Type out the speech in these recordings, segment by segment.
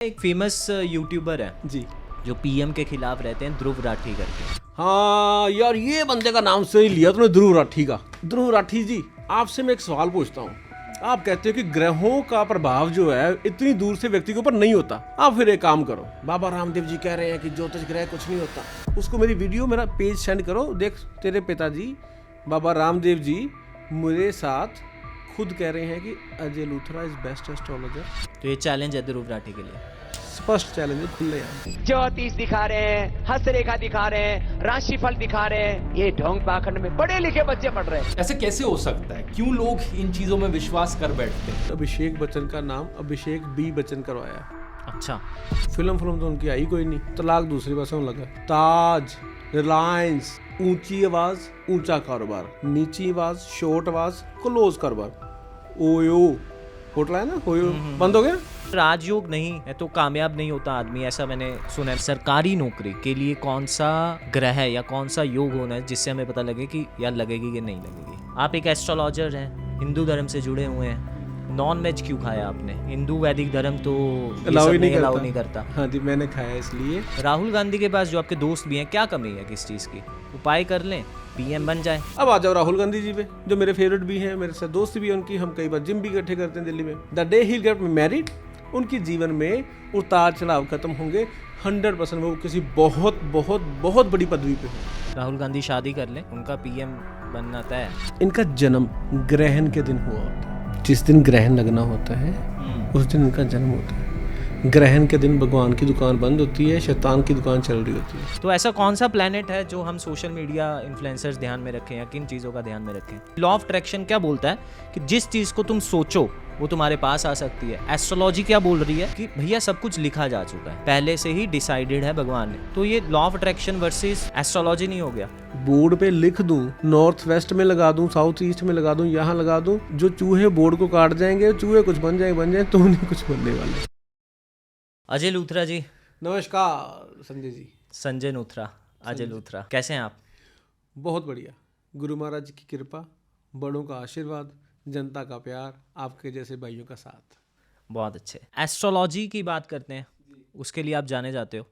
एक famous YouTuber है जी। जो पीएम के खिलाफ रहते हैं, ध्रुव राठी करके। हाँ यार, ये बंदे का नाम सही लिया तूने, ध्रुव राठी का। ध्रुव राठी जी, आपसे मैं एक सवाल पूछता हूँ। आप कहते हो कि ग्रहों का प्रभाव जो है इतनी दूर से व्यक्ति के ऊपर नहीं होता। आप फिर एक काम करो, बाबा रामदेव जी कह रहे हैं कि ज्योतिष ग्रह कुछ नहीं होता। उसको मेरी वीडियो, मेरा पेज सेंड करो। देख, तेरे पिताजी बाबा रामदेव जी मेरे साथ खुद कह रहे हैं कि Ajay Luthra is best astrologer. तो ये चैलेंज है ध्रुव राठी के लिए। स्पष्ट चैलेंज है, खुले आम। ज्योतिष दिखा रहे हैं, हस्तरेखा दिखा रहे हैं, राशिफल दिखा रहे हैं। ये ढोंग पाखंड में पढ़े लिखे बच्चे पढ़ रहे हैं। ऐसे कैसे हो सकता है? क्यों लोग इन चीजों में विश्वास कर बैठते हैं? अभिषेक बच्चन का नाम अभिषेक बी बच्चन करवाया। अच्छा, फिल्म तो उनकी आई कोई नहीं। तलाक दूसरी बात में लगा। ताज, रिलायंस, ऊंची आवाज ऊंचा कारोबार, नीची आवाज शॉर्ट आवाज क्लोज कारोबार। ओयो होटल है ना, ओयो बंद हो गया। राजयोग नहीं है तो कामयाब नहीं होता आदमी, ऐसा मैंने सुना है। सरकारी नौकरी के लिए कौन सा ग्रह या कौन सा योग होना है जिससे हमें पता लगे कि यार लगेगी कि नहीं लगेगी? आप एक एस्ट्रोलॉजर हैं, हिंदू धर्म से जुड़े हुए हैं, नॉन वेज क्यों खाया आपने? हिंदू वैदिक धर्म तो अलाउ नहीं करता। हाँ जी, मैंने खाया इसलिए। राहुल गांधी के पास जो आपके दोस्त भी हैं, क्या कमी है किस चीज़ की? उपाय कर लें, पीएम बन जाए। अब आ जाओ राहुल गांधी जी पे, जो मेरे फेवरेट भी हैं, मेरे साथ दोस्त भी हैं उनकी। हम कई बार जिम भी इकट्ठे करते हैं दिल्ली में। The day he get married, उनके जीवन में उतार चढ़ाव खत्म होंगे 100%। वो किसी बहुत बहुत बहुत बड़ी पदवी पे हो। राहुल गांधी शादी कर लें, उनका पीएम बनना तय है। इनका जन्म ग्रहण के दिन हुआ होता है। जिस दिन ग्रहण लगना होता है उस दिन इनका जन्म होता है। ग्रहण के दिन भगवान की दुकान बंद होती है, शैतान की दुकान चल रही होती है। तो ऐसा कौन सा प्लेनेट है जो हम सोशल मीडिया इन्फ्लुएंसर्स ध्यान में रखें या किन चीज़ों का ध्यान में रखें? लॉ ऑफ अट्रैक्शन क्या बोलता है कि जिस चीज़ को तुम सोचो वो तुम्हारे पास आ सकती है। एस्ट्रोलॉजी क्या बोल रही है कि भैया सब कुछ लिखा जा चुका है, पहले से ही डिसाइडेड है भगवान ने। तो ये law of attraction versus astrology नहीं हो गया? बोर्ड पे लिख दूं, नॉर्थ वेस्ट में लगा दूं, साउथ ईस्ट में लगा दूं, यहाँ लगा दूं, जो चूहे बोर्ड को काट जाएंगे, चूहे कुछ बन जाए तो नहीं कुछ बनने वाले। अजय लूथरा जी। नमस्कार संजय जी। संजय लूथरा, अजय लूथरा, कैसे हैं आप? बहुत बढ़िया, गुरु महाराज जी की कृपा, बड़ों का आशीर्वाद, जनता का प्यार, आपके जैसे भाइयों का साथ। बहुत अच्छे। एस्ट्रोलॉजी की बात करते हैं, उसके लिए आप जाने जाते हो।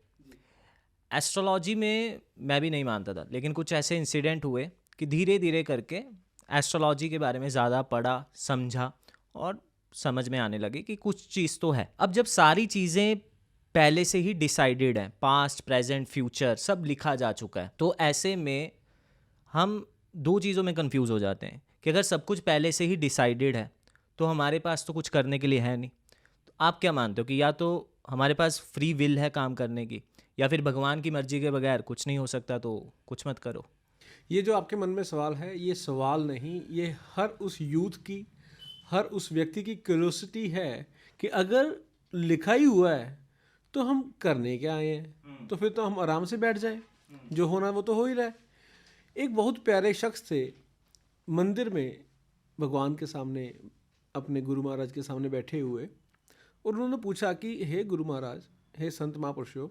एस्ट्रोलॉजी में मैं भी नहीं मानता था, लेकिन कुछ ऐसे इंसिडेंट हुए कि धीरे धीरे करके एस्ट्रोलॉजी के बारे में ज़्यादा पढ़ा, समझा और समझ में आने लगे कि कुछ चीज़ तो है। अब जब सारी चीज़ें पहले से ही डिसाइडेड हैं, पास्ट प्रेजेंट फ्यूचर सब लिखा जा चुका है, तो ऐसे में हम दो चीज़ों में कंफ्यूज हो जाते हैं कि अगर सब कुछ पहले से ही डिसाइडेड है तो हमारे पास तो कुछ करने के लिए है नहीं। तो आप क्या मानते हो कि या तो हमारे पास फ्री विल है काम करने की, या फिर भगवान की मर्जी के बगैर कुछ नहीं हो सकता तो कुछ मत करो? ये जो आपके मन में सवाल है, ये सवाल नहीं, ये हर उस यूथ की, हर उस व्यक्ति की क्यूरियोसिटी है कि अगर लिखा ही हुआ है तो हम करने क्या आए हैं? तो फिर तो हम आराम से बैठ जाएं, जो होना वो तो हो ही रहा है। एक बहुत प्यारे शख्स थे, मंदिर में भगवान के सामने, अपने गुरु महाराज के सामने बैठे हुए, और उन्होंने पूछा कि हे गुरु महाराज, हे संत महापुरुषों,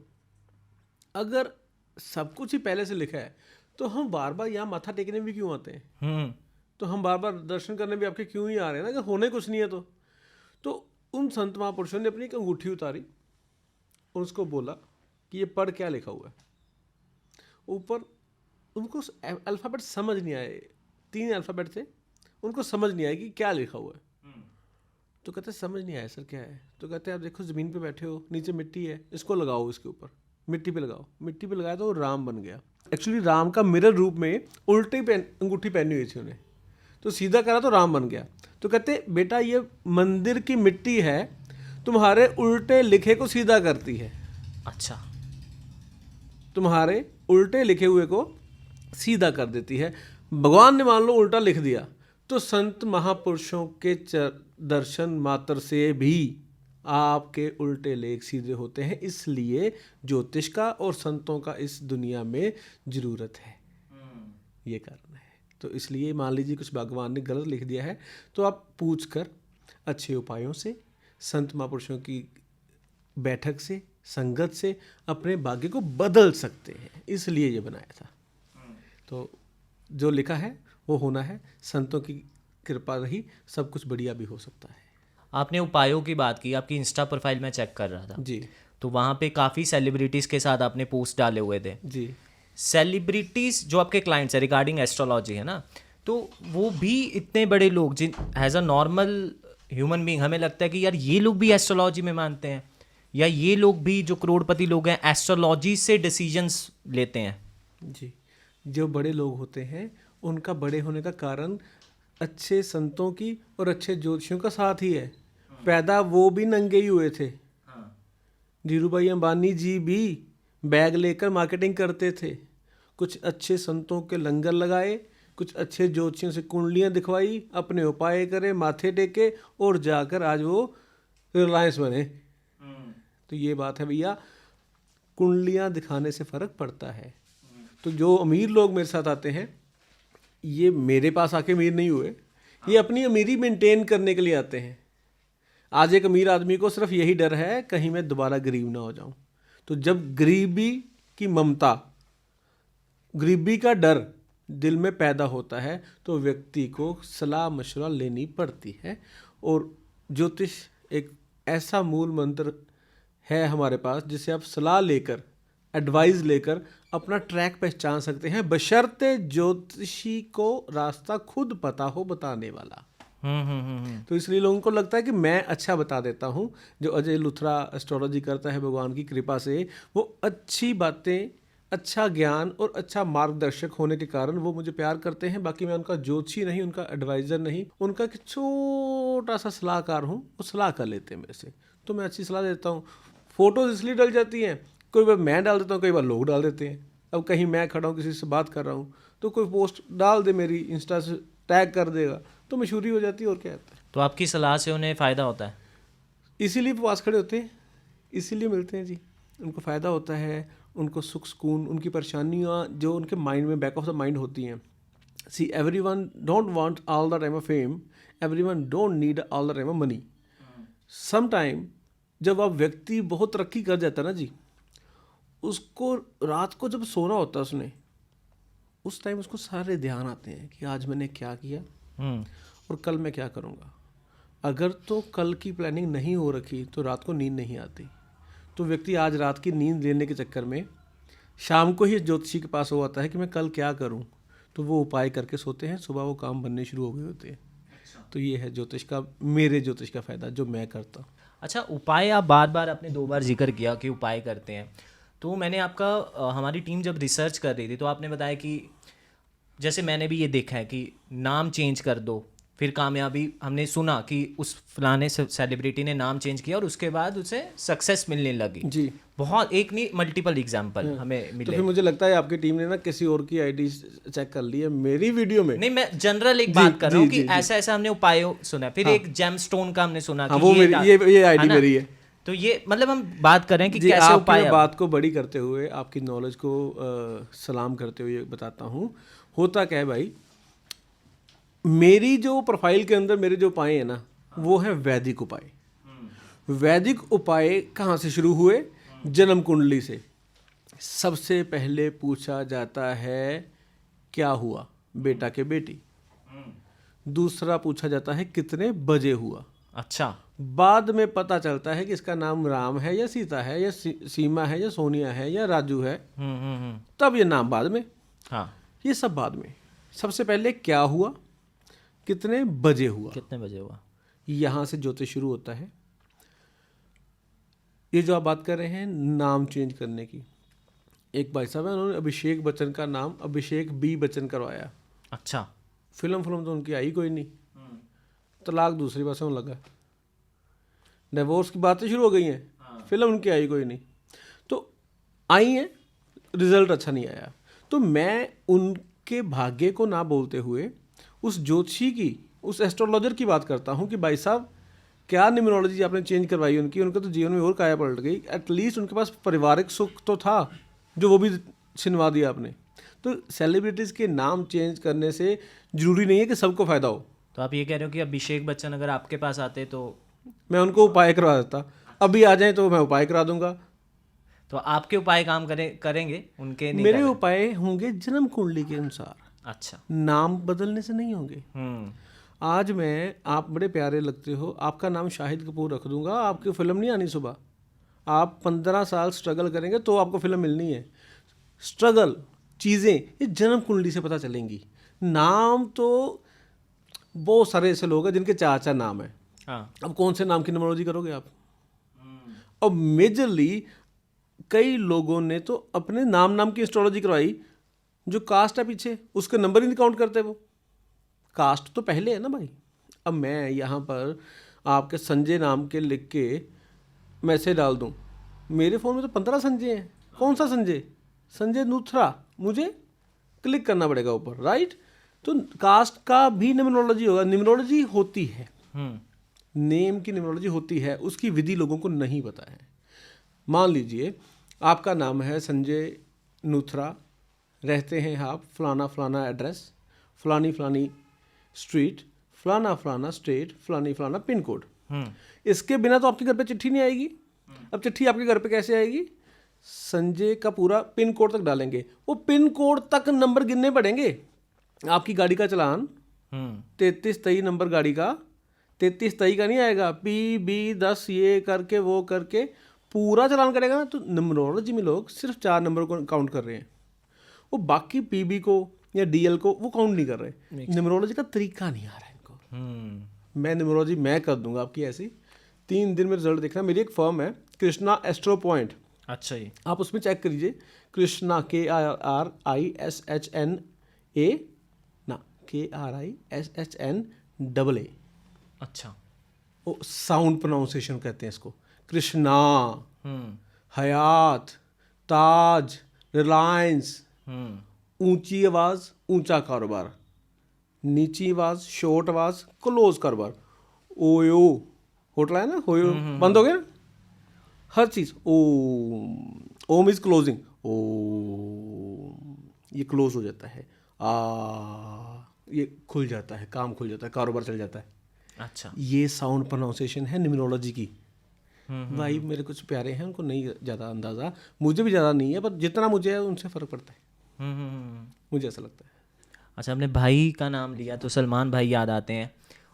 अगर सब कुछ ही पहले से लिखा है तो हम बार बार यहाँ माथा टेकने भी क्यों आते हैं? तो हम बार बार दर्शन करने भी आपके क्यों ही आ रहे हैं ना, अगर होने कुछ नहीं है तो उन संत महापुरुषों ने अपनी एक अंगूठी उतारी और उसको बोला कि ये पढ़ क्या लिखा हुआ है। ऊपर उनको अल्फ़ाबेट समझ नहीं आए, 3 अल्फ़ाबेट थे, उनको समझ नहीं आया कि क्या लिखा हुआ है। तो कहते समझ नहीं आया सर क्या है? तो कहते आप देखो ज़मीन पे बैठे हो, नीचे मिट्टी है, इसको लगाओ, इसके ऊपर मिट्टी पे लगाओ। मिट्टी पे लगाया तो राम बन गया। एक्चुअली राम का मिरर रूप में उल्टी अंगूठी पहनी हुई थी उन्हें, तो सीधा करा तो राम बन गया। तो कहते बेटा ये मंदिर की मिट्टी है, तुम्हारे उल्टे लिखे को सीधा करती है। अच्छा, तुम्हारे उल्टे लिखे हुए को सीधा कर देती है। भगवान ने मान लो उल्टा लिख दिया तो संत महापुरुषों के दर्शन मात्र से भी आपके उल्टे लेख सीधे होते हैं। इसलिए ज्योतिष का और संतों का इस दुनिया में जरूरत है, ये कारण है। तो इसलिए मान लीजिए कुछ भगवान ने गलत लिख दिया है तो आप पूछ कर अच्छे उपायों से, संत महापुरुषों की बैठक से, संगत से अपने भाग्य को बदल सकते हैं। इसलिए ये बनाया था। तो जो लिखा है वो होना है, संतों की कृपा रही सब कुछ बढ़िया भी हो सकता है। आपने उपायों की बात की, आपकी इंस्टा प्रोफाइल में चेक कर रहा था, जी तो वहाँ पे काफ़ी सेलिब्रिटीज़ के साथ आपने पोस्ट डाले हुए थे। जी सेलिब्रिटीज़ जो आपके क्लाइंट्स है रिगार्डिंग एस्ट्रोलॉजी है ना, तो वो भी इतने बड़े लोग जिन as a normal human being हमें लगता है कि यार ये लोग भी एस्ट्रोलॉजी में मानते हैं, या ये लोग भी जो करोड़पति लोग हैं एस्ट्रोलॉजी से डिसीजंस लेते हैं। जी। जो बड़े लोग होते हैं उनका बड़े होने का कारण अच्छे संतों की और अच्छे ज्योतिषियों का साथ ही है। पैदा वो भी नंगे ही हुए थे। धीरू भाई अंबानी जी भी बैग लेकर मार्केटिंग करते थे। कुछ अच्छे संतों के लंगर लगाए, कुछ अच्छे ज्योतिषियों से कुंडलियाँ दिखवाई, अपने उपाय करे, माथे टेके और जाकर आज वो रिलायंस बने। तो ये बात है भैया, कुंडलियाँ दिखाने से फ़र्क पड़ता है। तो जो अमीर लोग मेरे साथ आते हैं, ये मेरे पास आके अमीर नहीं हुए, ये अपनी अमीरी मेंटेन करने के लिए आते हैं। आज एक अमीर आदमी को सिर्फ यही डर है कहीं मैं दोबारा गरीब ना हो जाऊं। तो जब गरीबी की ममता, गरीबी का डर दिल में पैदा होता है तो व्यक्ति को सलाह मशवरा लेनी पड़ती है। और ज्योतिष एक ऐसा मूल मंत्र है हमारे पास जिससे आप सलाह लेकर, एडवाइस लेकर अपना ट्रैक पहचान सकते हैं, बशर्ते ज्योतिषी को रास्ता खुद पता हो बताने वाला। तो इसलिए लोगों को लगता है कि मैं अच्छा बता देता हूँ। जो अजय लुथरा एस्ट्रोलॉजी करता है भगवान की कृपा से, वो अच्छी बातें, अच्छा ज्ञान और अच्छा मार्गदर्शक होने के कारण वो मुझे प्यार करते हैं। बाकी मैं उनका ज्योतिषी नहीं, उनका एडवाइज़र नहीं, उनका एक छोटा सा सलाहकार हूँ। वो सलाह कर लेते हैं मेरे से, तो मैं अच्छी सलाह देता हूँ। फ़ोटोज़ इसलिए डल जाती हैं, कोई बार मैं डाल देता हूँ, कई बार लोग डाल देते हैं। अब कहीं मैं खड़ा हूँ किसी से बात कर रहा हूँ तो कोई पोस्ट डाल दे मेरी, इंस्टा से टैग कर देगा तो मशहूरी हो जाती है। और क्या होता है, तो आपकी सलाह से उन्हें फ़ायदा होता है? इसीलिए वो पास खड़े होते हैं, इसीलिए मिलते हैं जी। उनको फ़ायदा होता है, उनको सुख सुकून, उनकी परेशानियाँ जो उनके माइंड में बैक ऑफ द माइंड होती हैं। See everyone don't want all the time of fame, everyone don't need all the time of money. Some time जब आप व्यक्ति बहुत तरक्की कर जाता है ना जी, उसको रात को जब सोना होता है उसने, उस टाइम उसको सारे ध्यान आते हैं कि आज मैंने क्या किया और कल मैं क्या करूँगा। अगर तो कल की प्लानिंग नहीं हो रखी तो रात को नींद नहीं आती। तो व्यक्ति आज रात की नींद लेने के चक्कर में शाम को ही ज्योतिषी के पास हो आता है कि मैं कल क्या करूं, तो वो उपाय करके सोते हैं, सुबह वो काम बनने शुरू हो गए होते हैं। तो ये है ज्योतिष का, मेरे ज्योतिष का फ़ायदा जो मैं करता हूँ। अच्छा, उपाय आप बार बार आपने 2 बार जिक्र किया कि उपाय करते हैं, तो मैंने आपका हमारी टीम जब रिसर्च कर रही थी तो आपने बताया कि जैसे मैंने भी ये देखा है कि नाम चेंज कर दो, फिर कामयाबी हमने सुना कि उस फलाने सेलिब्रिटी ने नाम चेंज किया और उसके बाद उसे सक्सेस मिलने लगी। जी, बहुत, एक नहीं मल्टीपल एग्जाम्पल हमें तो मिले। फिर मुझे लगता है आपकी टीम ने ना किसी और की आईडी चेक कर ली है मेरी वीडियो में। नहीं, मैं जनरल एक बात कर रहा हूँ कि ऐसा ऐसा हमने उपाय सुना, फिर एक जेम स्टोन का हमने सुना कि वो मेरी ये आईडी ना? मेरी है। तो ये मतलब हम बात कर रहे हैं कि जी, कैसे आपकी उपाय मैं बात को बड़ी करते हुए, आपकी नॉलेज को सलाम करते हुए बताता हूँ। होता क्या है भाई, मेरी जो प्रोफाइल के अंदर मेरे जो उपाय हैं ना, वो है वैदिक उपाय। वैदिक उपाय कहाँ से शुरू हुए? जन्म कुंडली से। सबसे पहले पूछा जाता है क्या हुआ, बेटा के बेटी। दूसरा पूछा जाता है कितने बजे हुआ। अच्छा, बाद में पता चलता है कि इसका नाम राम है या सीता है या सीमा है या सोनिया है या राजू है। तब ये नाम बाद में, हाँ, ये सब बाद में। सबसे पहले क्या हुआ, कितने बजे हुआ, कितने बजे हुआ, यहाँ से ज्योतिष शुरू होता है। ये जो आप बात कर रहे हैं नाम चेंज करने की, एक भाई साहब है, उन्होंने अभिषेक बच्चन का नाम अभिषेक बी बच्चन करवाया। अच्छा, फिल्म तो उनकी आई कोई नहीं, तलाक दूसरी बात होने लगा, डिवोर्स की बातें शुरू हो गई हैं, फिल्म उनकी आई कोई नहीं। तो आई है, रिजल्ट अच्छा नहीं आया। तो मैं उनके भाग्य को ना बोलते हुए उस ज्योतिषी की, उस एस्ट्रोलॉजर की बात करता हूँ कि भाई साहब क्या न्यूमरोलॉजी आपने चेंज करवाई उनकी, उनका तो जीवन में और काया पलट गई। एटलीस्ट उनके पास पारिवारिक सुख तो था जो वो भी छिनवा दिया आपने। तो सेलिब्रिटीज़ के नाम चेंज करने से ज़रूरी नहीं है कि सबको फ़ायदा हो। तो आप ये कह रहे हो कि अभिषेक बच्चन अगर आपके पास आते तो मैं उनको उपाय करवा देता, अभी आ जाएं तो मैं उपाय करा दूंगा। तो आपके उपाय काम करेंगे, उनके नहीं मेरे करेंगे। उपाय होंगे जन्म कुंडली के अनुसार, अच्छा, नाम बदलने से नहीं होंगे। आज मैं, आप बड़े प्यारे लगते हो, आपका नाम शाहिद कपूर रख दूंगा, आपकी फिल्म नहीं आनी सुबह। आप 15 साल स्ट्रगल करेंगे तो आपको फिल्म मिलनी है। स्ट्रगल चीज़ें ये जन्म कुंडली से पता चलेंगी। नाम तो बहुत सारे ऐसे लोग हैं जिनके 4 नाम हैं। हाँ। अब कौन से नाम की न्यूमरोलॉजी करोगे आप? अब मेजरली कई लोगों ने तो अपने नाम की एस्ट्रोलॉजी करवाई, जो कास्ट है पीछे उसके नंबर ही नहीं काउंट करते। वो कास्ट तो पहले है ना भाई। अब मैं यहाँ पर आपके संजय नाम के लिख के मैसेज डाल दूँ, मेरे फ़ोन में तो 15 संजय हैं। कौन सा संजय? संजय नूथरा। मुझे क्लिक करना पड़ेगा ऊपर, राइट? तो कास्ट का भी न्यूमरोलॉजी होगा। न्यूमरोलॉजी होती है, नेम की न्यूमरोलॉजी होती है, उसकी विधि लोगों को नहीं पता है। मान लीजिए आपका नाम है संजय नूथरा, रहते हैं आप फलाना फलाना एड्रेस, फलानी फलानी स्ट्रीट, फलाना फलाना स्टेट, फलानी फलाना पिन कोड। इसके बिना तो आपके घर पे चिट्ठी नहीं आएगी। अब चिट्ठी आपके घर पे कैसे आएगी? संजय का पूरा पिन कोड तक डालेंगे, वो पिन कोड तक नंबर गिनने पड़ेंगे। आपकी गाड़ी का चलान 3323 नंबर गाड़ी का 3323 का नहीं आएगा, PB10 ये करके वो करके पूरा चलान करेगा ना। तो न्यूमरोलॉजी में लोग सिर्फ 4 नंबर को काउंट कर रहे हैं, वो बाकी PB को या DL को वो काउंट नहीं कर रहे। न्यूमरोलॉजी का तरीका नहीं आ रहा है इनको। मैं न्यूमरोलॉजी मैं कर दूंगा आपकी ऐसी, 3 दिन में रिजल्ट देखना। मेरी एक फर्म है कृष्णा एस्ट्रो पॉइंट। अच्छा जी। आप उसमें चेक करिए, कृष्णा KRISHNA ना KRISHNAA। अच्छा। वो साउंड प्रोनाउंसिएशन कहते हैं इसको। कृष्णा, हयात, ताज, रिलायंस, ऊंची आवाज़ ऊंचा कारोबार, नीची आवाज़ शॉर्ट आवाज़ क्लोज कारोबार। ओयो होटल है ना, ओयो बंद हो गया, हर चीज़ ओम इज क्लोजिंग, ओम ये क्लोज हो जाता है, ये खुल जाता है, काम खुल जाता है, कारोबार चल जाता है। अच्छा। ये साउंड प्रोनाउंसिएशन है न्यूमरोलॉजी की। भाई मेरे कुछ प्यारे हैं, उनको नहीं ज़्यादा अंदाज़ा, मुझे भी ज़्यादा नहीं है, पर जितना मुझे है उनसे फ़र्क पड़ता है। मुझे ऐसा लगता है। अच्छा, आपने भाई का नाम लिया तो सलमान भाई याद आते हैं,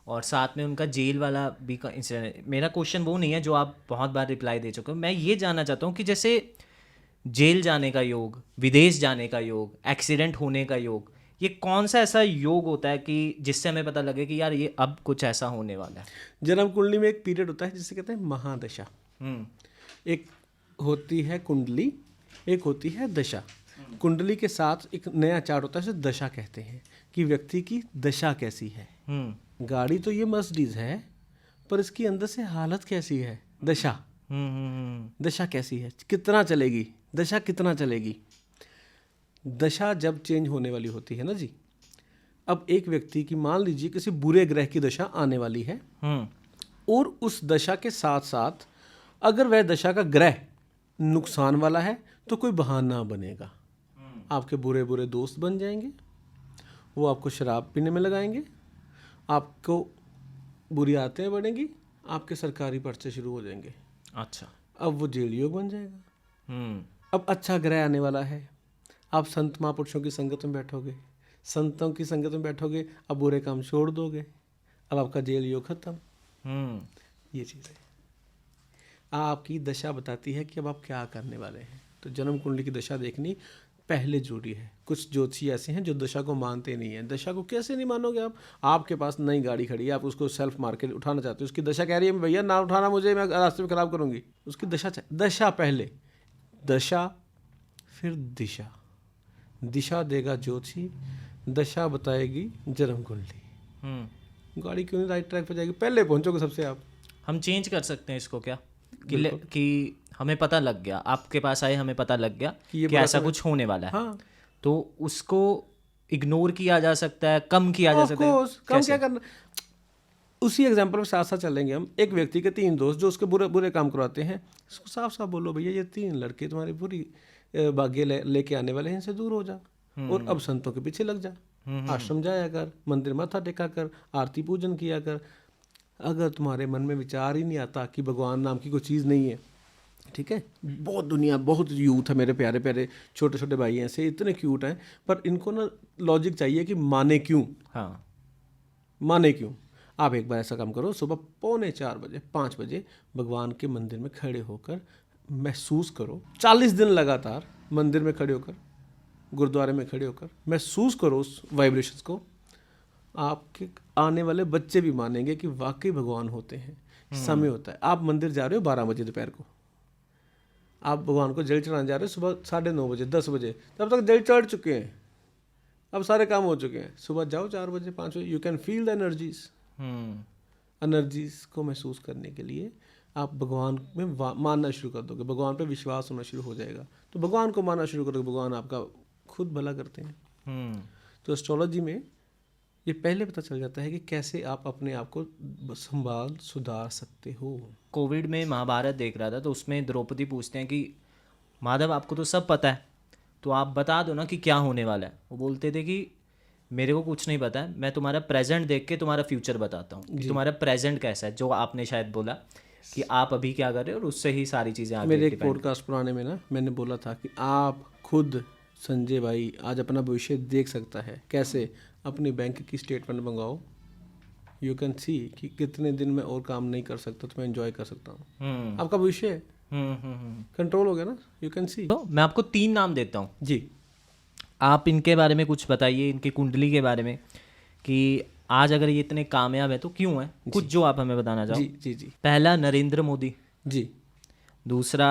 और साथ में उनका जेल वाला भी का इंसिडेंट। मेरा क्वेश्चन वो नहीं है जो आप बहुत बार रिप्लाई दे चुके हो। मैं ये जानना चाहता हूँ कि जैसे जेल जाने का योग, विदेश जाने का योग, एक्सीडेंट होने का योग, ये कौन सा ऐसा योग होता है कि जिससे हमें पता लगे कि यार ये अब कुछ ऐसा होने वाला है? जन्म कुंडली में एक पीरियड होता है जिसे कहते हैं महादशा। एक होती है कुंडली, एक होती है दशा। कुंडली के साथ एक नया चार्ट होता है, उसे दशा कहते हैं, कि व्यक्ति की दशा कैसी है। गाड़ी तो ये मर्सिडीज है, पर इसकी अंदर से हालत कैसी है, दशा। दशा कैसी है, कितना चलेगी, दशा कितना चलेगी। दशा जब चेंज होने वाली होती है ना जी, अब एक व्यक्ति की मान लीजिए किसी बुरे ग्रह की दशा आने वाली है, और उस दशा के साथ साथ अगर वह दशा का ग्रह नुकसान वाला है तो कोई बहाना बनेगा। आपके बुरे बुरे दोस्त बन जाएंगे, वो आपको शराब पीने में लगाएंगे, आपको बुरी आदतें बढ़ेंगी, आपके सरकारी पर्चे शुरू हो जाएंगे। अच्छा। अब वो जेल योग बन जाएगा। अब अच्छा ग्रह आने वाला है, आप संत महापुरुषों की संगत में बैठोगे, संतों की संगत में बैठोगे, अब बुरे काम छोड़ दोगे, अब आपका जेल योग खत्म। ये चीज़ है, आपकी दशा बताती है कि अब आप क्या करने वाले हैं। तो जन्म कुंडली की दशा देखनी पहले जरूरी है। कुछ ज्योतिषी ऐसे हैं जो दशा को मानते नहीं हैं। दशा को कैसे नहीं मानोगे आप? आपके पास नई गाड़ी खड़ी है, आप उसको सेल्फ मार्केट उठाना चाहते हो, उसकी दशा कह रही है भैया ना उठाना मुझे, मैं रास्ते में खराब करूँगी। उसकी दशा दशा पहले, दशा फिर दिशा। दिशा देगा ज्योतिषी, दशा बताएगी जन्म कुंडली। गाड़ी क्यों नहीं राइट ट्रैक पर जाएगी? पहले पहुँचोगे सबसे आप। हम चेंज कर सकते हैं इसको क्या कि हमें पता लग गया, आपके पास आए, हमें पता लग गया कि ऐसा कुछ होने वाला है। हाँ। तो उसको इग्नोर किया जा सकता है, कम किया जा सकता है। कम क्या करना, उसी एग्जाम्पल में साथ साथ चलेंगे हम। एक व्यक्ति के 3 दोस्त जो उसके बुरे बुरे काम करवाते हैं, उसको साफ साफ बोलो भैया ये 3 लड़के तुम्हारी बुरी भाग्य लेके आने वाले हैं, इनसे दूर हो जा, और अब संतों के पीछे लग जा, आश्रम जाया कर, मंदिर माथा टेका कर, आरती पूजन किया कर। अगर तुम्हारे मन में विचार ही नहीं आता कि भगवान नाम की कोई चीज़ नहीं है, ठीक है। बहुत दुनिया, बहुत यूथ है मेरे प्यारे प्यारे छोटे छोटे भाई ऐसे इतने क्यूट हैं, पर इनको ना लॉजिक चाहिए कि माने क्यों। हाँ, माने क्यों? आप एक बार ऐसा काम करो, सुबह 3:45 बजे 5 बजे भगवान के मंदिर में खड़े होकर महसूस करो, 40 दिन लगातार मंदिर में खड़े होकर, गुरुद्वारे में खड़े होकर महसूस करो उस वाइब्रेशंस को। आपके आने वाले बच्चे भी मानेंगे कि वाकई भगवान होते हैं। समय होता है, आप मंदिर जा रहे हो 12 बजे दोपहर को, आप भगवान को जल चढ़ाने जा रहे हो सुबह 9:30 बजे 10 बजे, तब तक जल चढ़ चुके हैं, अब सारे काम हो चुके हैं। सुबह जाओ 4 बजे 5 बजे, you can feel the energies को महसूस करने के लिए आप भगवान में मानना शुरू कर दोगे, भगवान पे विश्वास होना शुरू हो जाएगा। तो भगवान को मानना शुरू करोगे, भगवान आपका खुद भला करते हैं। तो एस्ट्रोलॉजी में ये पहले पता चल जाता है कि कैसे आप अपने आप को संभाल सुधार सकते हो। कोविड में महाभारत देख रहा था, तो उसमें द्रौपदी पूछते हैं कि माधव आपको तो सब पता है, तो आप बता दो ना कि क्या होने वाला है। वो बोलते थे कि मेरे को कुछ नहीं पता है, मैं तुम्हारा प्रेजेंट देख के तुम्हारा फ्यूचर बताता हूँ कि तुम्हारा प्रेजेंट कैसा है, जो आपने शायद बोला कि आप अभी क्या कर रहे हो और उससे ही सारी चीज़ें आगे। मेरे एक पॉडकास्ट पुराने में ना मैंने बोला था कि आप खुद संजय भाई आज अपना भविष्य देख सकता है। कैसे? अपनी बैंक की स्टेटमेंट मंगाओ, यू कैन सी कि कितने दिन में और काम नहीं कर सकता तो मैं एंजॉय कर सकता हूँ। आपका भविष्य कंट्रोल हो गया ना, यू कैन सी। तो मैं आपको 3 नाम देता हूँ जी, आप इनके बारे में कुछ बताइए, इनकी कुंडली के बारे में कि आज अगर ये इतने कामयाब है तो क्यों है, कुछ जो आप हमें बताना चाहो। जी जी जी। पहला नरेंद्र मोदी जी। दूसरा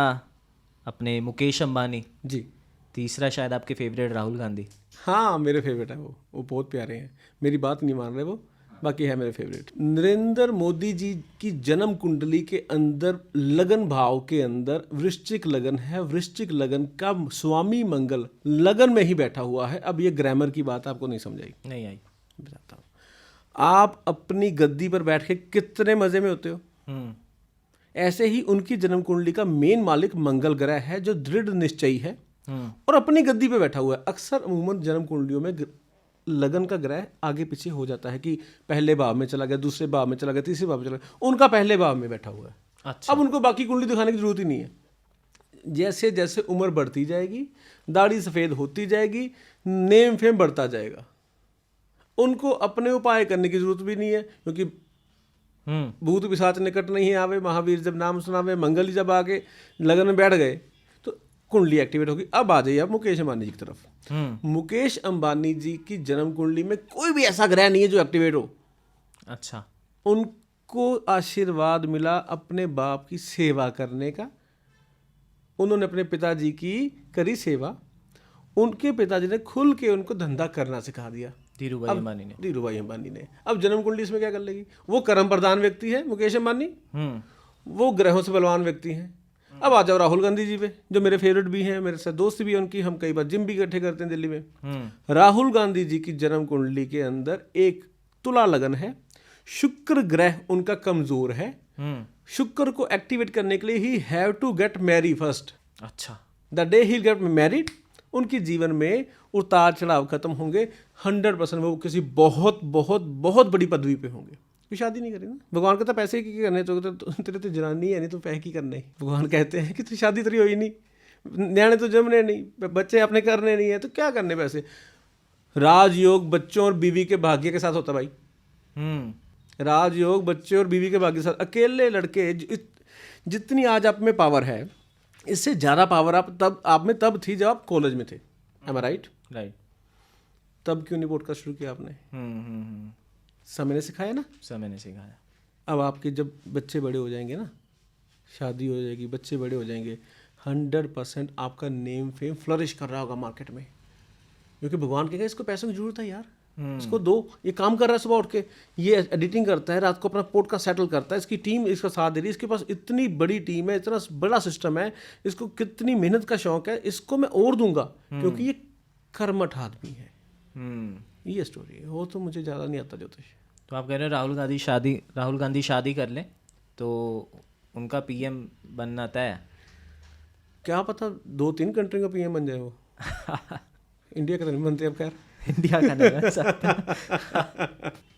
अपने मुकेश अंबानी जी। तीसरा शायद आपके फेवरेट राहुल गांधी। हाँ मेरे फेवरेट है वो बहुत प्यारे हैं, मेरी बात नहीं मान रहे वो, बाकी है मेरे फेवरेट। नरेंद्र मोदी जी की जन्म कुंडली के अंदर लगन भाव के अंदर वृश्चिक लगन है। वृश्चिक लगन का स्वामी मंगल लगन में ही बैठा हुआ है। अब ये ग्रामर की बात आपको नहीं समझाई, नहीं आई, बताता हूँ। आप अपनी गद्दी पर बैठ के कितने मजे में होते हो, ऐसे ही उनकी जन्म कुंडली का मेन मालिक मंगल ग्रह है जो दृढ़ निश्चयी है और अपनी गद्दी पे बैठा हुआ है। अक्सर अमूमन जन्म कुंडलियों में लगन का ग्रह आगे पीछे हो जाता है कि पहले भाव में चला गया, दूसरे भाव में चला गया, तीसरे भाव में चला गया, उनका पहले भाव में बैठा हुआ है। अच्छा। अब उनको बाकी कुंडली दिखाने की जरूरत ही नहीं है। जैसे जैसे उम्र बढ़ती जाएगी, दाढ़ी सफ़ेद होती जाएगी, नेम फेम बढ़ता जाएगा, उनको अपने उपाय करने की जरूरत भी नहीं है, क्योंकि भूत पिशाच निकट नहीं आवे, महावीर जब नाम सुनावे, मंगल ही जब आगे लगन में बैठ गए तो कुंडली एक्टिवेट होगी। अब आ जाइए आप मुकेश अंबानी जी की तरफ। मुकेश अंबानी जी की जन्म कुंडली में कोई भी ऐसा ग्रह नहीं है जो एक्टिवेट हो। अच्छा। उनको आशीर्वाद मिला अपने बाप की सेवा करने का, उन्होंने अपने पिताजी की करी सेवा, उनके पिताजी ने खुल के उनको धंधा करना सिखा दिया, धीरूभाई अंबानी ने। धीरूभाई अंबानी ने। अब जन्म कुंडली इसमें क्या कर लेगी? वो कर्म प्रधान व्यक्ति है मुकेश अंबानी, वो ग्रहों से बलवान व्यक्ति हैं। अब आ जाओ राहुल गांधी जी पे, जो मेरे फेवरेट भी हैं, मेरे साथ दोस्त भी हैं उनकी, हम कई बार जिम भी इकट्ठे करते हैं दिल्ली में। राहुल गांधी जी की जन्म कुंडली के अंदर एक तुला लगन है, शुक्र ग्रह उनका कमजोर है। शुक्र को एक्टिवेट करने के लिए he have to get marry first. अच्छा। The day he get married, उनके जीवन में उतार चढ़ाव खत्म होंगे। 100% वो किसी बहुत बहुत बहुत बड़ी पदवी पे होंगे। ये शादी नहीं करेंगे। भगवान कहता पैसे की करने तो तेरे तो जनानी है नहीं, तो पैसे की करने। भगवान कहते हैं कि तू शादी तेरी हुई नहीं, न्याणे तो जमने नहीं, बच्चे अपने करने नहीं है, तो क्या करने पैसे। राजयोग बच्चों और बीवी के भाग्य के साथ होता भाई। राजयोग बच्चे और बीवी के भाग्य के साथ। अकेले लड़के जितनी आज आप में पावर है, इससे ज़्यादा पावर आप में तब थी जब आप कॉलेज में थे। एम आई राइट? राइट। तब क्यों नहीं पॉडकास्ट शुरू किया आपने? समय ने सिखाया ना, समय ने सिखाया। अब आपके जब बच्चे बड़े हो जाएंगे ना, शादी हो जाएगी, बच्चे बड़े हो जाएंगे, 100% आपका नेम फेम फ्लरिश कर रहा होगा मार्केट में, क्योंकि भगवान कहेगा इसको पैसों की जरूरत है यार, इसको दो, ये काम कर रहा है सुबह उठ के, ये एडिटिंग करता है, रात को अपना पॉडकास्ट सेटल करता है, इसकी टीम इसका साथ दे रही है, इसके पास इतनी बड़ी टीम है, इतना बड़ा सिस्टम है, इसको कितनी मेहनत का शौक है, इसको मैं और दूंगा क्योंकि ये कर्मठ आदमी है। ये स्टोरी है। वो तो मुझे ज़्यादा नहीं आता ज्योतिष। तो आप कह रहे हो राहुल गांधी शादी कर ले तो उनका पीएम बनना तय है? क्या पता 2-3 कंट्री का पीएम बन जाए वो। इंडिया का तो नहीं बनते अब, खैर इंडिया का नहीं बन सकता।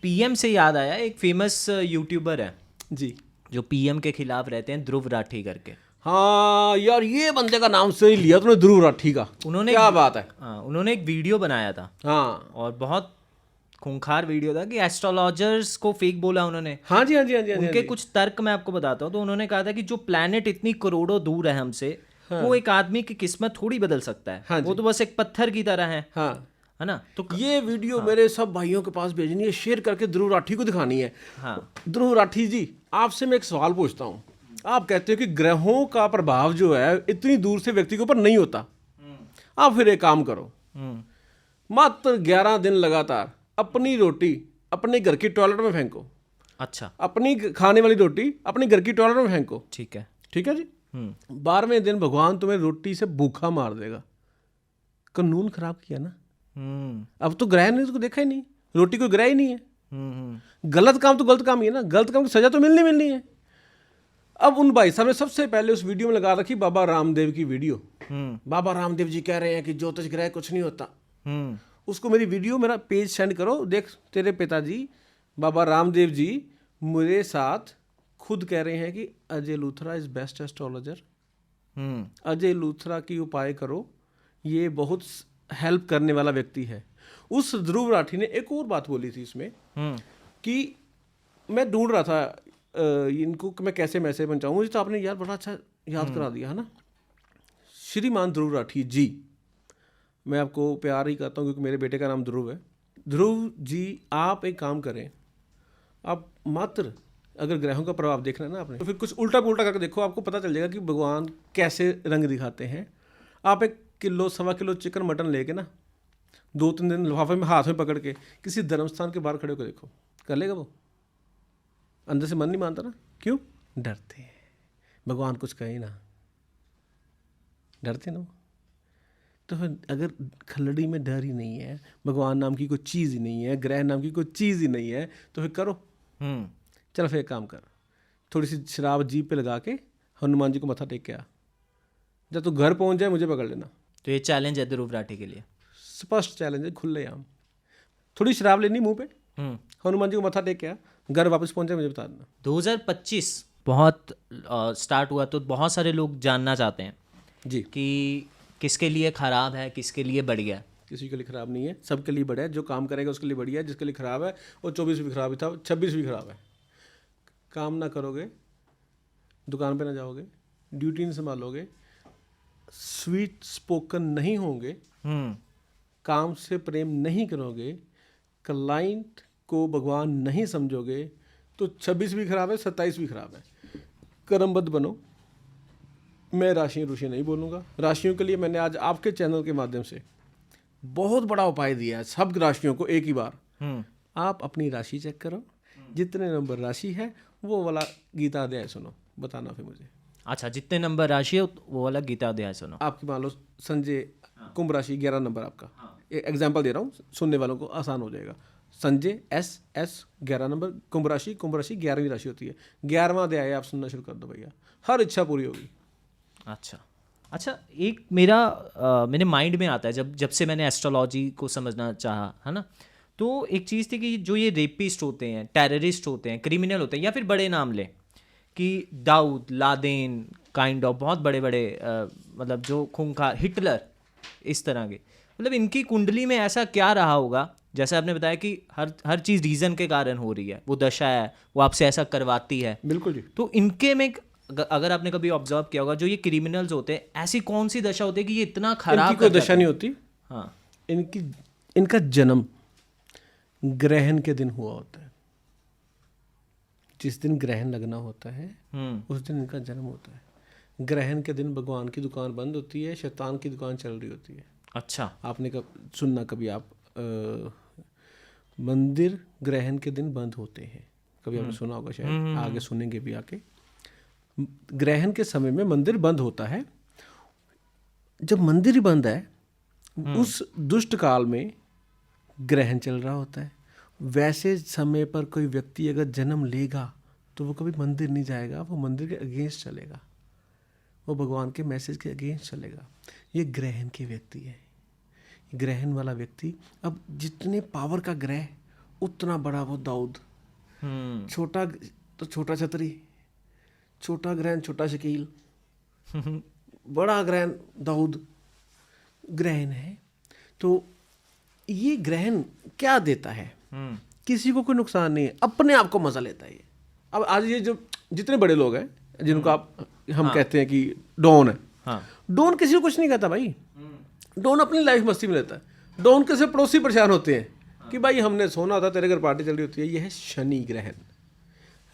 पीएम से याद आया, एक फेमस यूट्यूबर है जी जो पीएम के खिलाफ रहते हैं, ध्रुव राठी करके। हाँ यार, ये बंदे का नाम सही लिया तूने, ध्रुव राठी का। उन्होंने क्या बात है। हाँ, उन्होंने एक वीडियो बनाया था। हाँ, और बहुत खूंखार वीडियो था कि एस्ट्रोलॉजर्स को फेक बोला उन्होंने। हाँ जी हाँ जी हाँ जी हाँ जी, उनके कुछ तर्क मैं आपको बताता हूँ। तो उन्होंने कहा था कि जो प्लैनेट इतनी करोड़ों दूर है हमसे, वो एक आदमी की किस्मत थोड़ी बदल सकता है। हाँ वो जी। तो बस एक पत्थर की तरह है हाँ, ना। तो ये वीडियो मेरे सब भाइयों के पास भेजनी है, शेयर करके ध्रुव राठी को दिखानी है। हाँ, ध्रुव राठी जी, आपसे मैं एक सवाल पूछता हूँ। आप कहते हो कि ग्रहों का प्रभाव जो है इतनी दूर से व्यक्ति के ऊपर नहीं होता। आप फिर एक काम करो, मात्र 11 दिन लगातार अपनी रोटी अपने घर की टॉयलेट में फेंको। अच्छा, अपनी खाने वाली रोटी अपनी घर की टॉयलेट में फेंको। ठीक है। ठीक है जी। 12वें दिन भगवान तुम्हें रोटी से भूखा मार देगा। कानून खराब किया ना। अब तो ग्रह ने उसको देखा ही नहीं, रोटी को ग्रह ही नहीं है। गलत काम तो गलत काम ही है ना, गलत काम की सजा तो मिलनी है। अब उन भाई साहब ने सबसे पहले उस वीडियो में लगा रखी बाबा रामदेव की वीडियो। बाबा रामदेव जी कह रहे हैं कि ज्योतिष ग्रह कुछ नहीं होता। उसको मेरी वीडियो मेरा पेज सेंड करो, देख तेरे पिताजी बाबा रामदेव जी मेरे साथ खुद कह रहे हैं कि Ajay Luthra is best astrologer. Ajay Luthra की उपाय करो, ये बहुत हेल्प करने वाला व्यक्ति है। उस ध्रुव राठी ने एक और बात बोली थी इसमें कि मैं ढूंढ रहा था इनको कि मैं कैसे मैसेज पहुंचाऊं। मुझे तो आपने यार बड़ा अच्छा याद करा दिया है ना। श्रीमान ध्रुव राठी जी, मैं आपको प्यार ही करता हूँ क्योंकि मेरे बेटे का नाम ध्रुव है। ध्रुव जी, आप एक काम करें, आप मात्र अगर ग्रहों का प्रभाव देखना है ना आपने, तो फिर कुछ उल्टा पुल्टा करके देखो, आपको पता चल जाएगा कि भगवान कैसे रंग दिखाते हैं। आप 1 किलो 1.25 किलो चिकन मटन लेके ना 2-3 दिन लिफाफे में हाथ में पकड़ के किसी धर्म स्थान के बाहर खड़े होकर देखो, कर लेगा वो? अंदर से मन नहीं मानता ना। क्यों? डरते हैं भगवान कुछ कहे ना, डरते ना वो। तो फिर अगर खलड़ी में डर ही नहीं है, भगवान नाम की कोई चीज़ ही नहीं है, ग्रह नाम की कोई चीज़ ही नहीं है, तो फिर करो। चल फिर एक काम कर, थोड़ी सी शराब जीप पे लगा के हनुमान जी को मत्था टेक के आ। जब तू घर पहुंच जाए मुझे पकड़ लेना। तो ये चैलेंज है ध्रुव राठी के लिए। स्पष्ट चैलेंज है, खुलेआम। थोड़ी शराब लेनी मुंह पे, हनुमान जी को मत्था टेक के आ, घर वापस पहुंच जाए मुझे बता देना। 2025 बहुत स्टार्ट हुआ तो बहुत सारे लोग जानना चाहते हैं जी कि किसके लिए खराब है, किसके लिए बढ़िया है। किसी के लिए खराब नहीं है, सबके लिए बढ़िया है। जो काम करेगा उसके लिए बढ़िया है, जिसके लिए खराब है वो 24 भी खराब ही था, 26 भी खराब है। काम ना करोगे, दुकान पे ना जाओगे, ड्यूटी नहीं संभालोगे, स्वीट स्पोकन नहीं होंगे, काम से प्रेम नहीं करोगे, क्लाइंट को भगवान नहीं समझोगे, तो 26 भी खराब है, 27 भी खराब है। कर्मबद्ध बनो। मैं राशि नहीं बोलूँगा। राशियों के लिए मैंने आज आपके चैनल के माध्यम से बहुत बड़ा उपाय दिया है सब राशियों को एक ही बार। आप अपनी राशि चेक करो, जितने नंबर राशि है वो वाला गीता अध्याय सुनो, बताना फिर मुझे। अच्छा, जितने नंबर राशि है वो वाला गीता अध्याय सुनो। आपकी मान लो संजय कुंभ राशि 11 नंबर आपका, एग्जाम्पल दे रहा हूँ, सुनने वालों को आसान हो जाएगा। संजय एस 11 नंबर, कुंभ राशि 11वीं राशि होती है। 11वां अध्याय आप सुनना शुरू कर दो भैया, हर इच्छा पूरी होगी। अच्छा, एक मेरे माइंड में आता है जब से मैंने एस्ट्रोलॉजी को समझना चाहा, है ना। तो एक चीज़ थी कि जो ये रेपिस्ट होते हैं, टेररिस्ट होते हैं, क्रिमिनल होते हैं, या फिर बड़े नाम लें कि दाऊद, लादेन काइंड ऑफ बहुत बड़े बड़े मतलब जो खूंखार, हिटलर, इस तरह के, मतलब इनकी कुंडली में ऐसा क्या रहा होगा, जैसे आपने बताया कि हर चीज़ रीज़न के कारण हो रही है, वो दशा है, वो आपसे ऐसा करवाती है। बिल्कुल जी। तो इनके में अगर आपने कभी ऑब्जर्व किया होगा, जो ये क्रिमिनल्स होते हैं, ऐसी कौन सी दशा होती है कि ये इतना खराब इनकी कोई दशा नहीं होती। हाँ, इनका जन्म ग्रहण के दिन हुआ होता है। जिस दिन ग्रहण लगना होता है उस दिन इनका जन्म होता है। ग्रहण के दिन भगवान की दुकान बंद होती है, शैतान की दुकान चल रही होती है। अच्छा, आपने सुनना कभी आप मंदिर ग्रहण के दिन बंद होते हैं, कभी आपने सुना होगा शायद, आगे सुनेंगे भी आके। ग्रहण के समय में मंदिर बंद होता है। जब मंदिर ही बंद है, उस दुष्ट काल में ग्रहण चल रहा होता है। वैसे समय पर कोई व्यक्ति अगर जन्म लेगा तो वो कभी मंदिर नहीं जाएगा, वो मंदिर के अगेंस्ट चलेगा, वो भगवान के मैसेज के अगेंस्ट चलेगा। ये ग्रहण के व्यक्ति है, ग्रहण वाला व्यक्ति। अब जितने पावर का ग्रह उतना बड़ा वो दाऊद, छोटा तो छोटा छतरी, छोटा ग्रहण छोटा शकील, बड़ा ग्रहण दाऊद ग्रहण है। तो ये ग्रहण क्या देता है? किसी को कोई नुकसान नहीं है, अपने आप को मजा लेता है ये। अब आज ये जो जितने बड़े लोग हैं जिनको हम कहते हैं कि डॉन है, डॉन किसी को कुछ नहीं कहता भाई, डॉन अपनी लाइफ मस्ती में लेता है। डॉन के से पड़ोसी परेशान होते हैं कि भाई हमने सोना होता, तेरे घर पार्टी चल रही होती है। यह है शनि ग्रहण,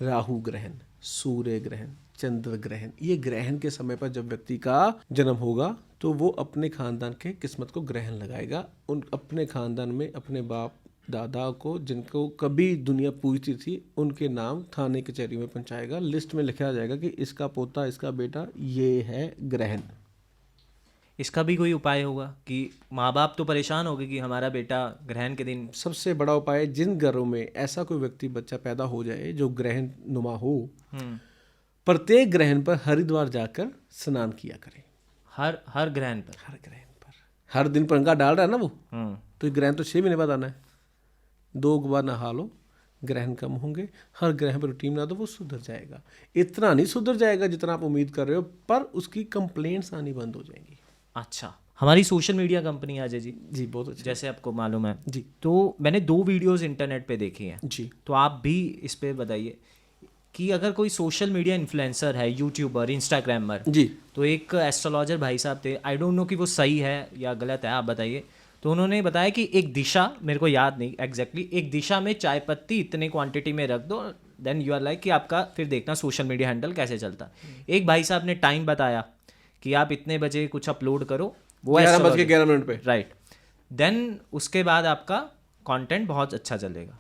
राहु ग्रहण, सूर्य ग्रहण, चंद्र ग्रहण। ये ग्रहण के समय पर जब व्यक्ति का जन्म होगा तो वो अपने खानदान के किस्मत को ग्रहण लगाएगा। उन अपने खानदान में अपने बाप दादा को जिनको कभी दुनिया पूछती थी उनके नाम थाने कचहरी में पहुंचाएगा, लिस्ट में लिखा जाएगा कि इसका पोता, इसका बेटा, ये है ग्रहण। इसका भी कोई उपाय होगा कि माँ बाप तो परेशान हो गए कि हमारा बेटा ग्रहण के दिन। सबसे बड़ा उपाय, जिन घरों में ऐसा कोई व्यक्ति बच्चा पैदा हो जाए जो ग्रहण नुमा हो, प्रत्येक ग्रहण पर हरिद्वार जाकर स्नान किया करें। हर ग्रहण पर? हर ग्रहण पर। हर दिन पंगा डाल रहा है ना वो, तो ये ग्रहण तो 6 महीने बाद आना है। 2 बार नहा लो, ग्रहण कम होंगे। हर ग्रहण पर रूटीन बना दो, वो सुधर जाएगा। इतना नहीं सुधर जाएगा जितना आप उम्मीद कर रहे हो, पर उसकी कंप्लेंट्स आनी बंद हो जाएंगी। अच्छा, हमारी social media company Ajay ji, जी बहुत अच्छा, जैसे आपको मालूम है जी, तो मैंने 2 वीडियोस इंटरनेट पे देखी हैं जी, तो आप भी इस पे बताइए कि अगर कोई सोशल मीडिया इन्फ्लुएंसर है, यूट्यूबर, इंस्टाग्रामर, जी, तो एक एस्ट्रोलॉजर भाई साहब थे, आई डोंट नो कि वो सही है या गलत है, आप बताइए। तो उन्होंने बताया कि एक दिशा, मेरे को याद नहीं एग्जैक्टली, एक दिशा में चाय पत्ती इतने क्वांटिटी में रख दो, देन यू आर लाइक कि आपका फिर देखना सोशल मीडिया हैंडल कैसे चलता। एक भाई साहब ने टाइम बताया कि आप इतने बजे कुछ अपलोड करो, वो 11:11 पे, राइट, देन उसके बाद आपका कंटेंट बहुत अच्छा चलेगा।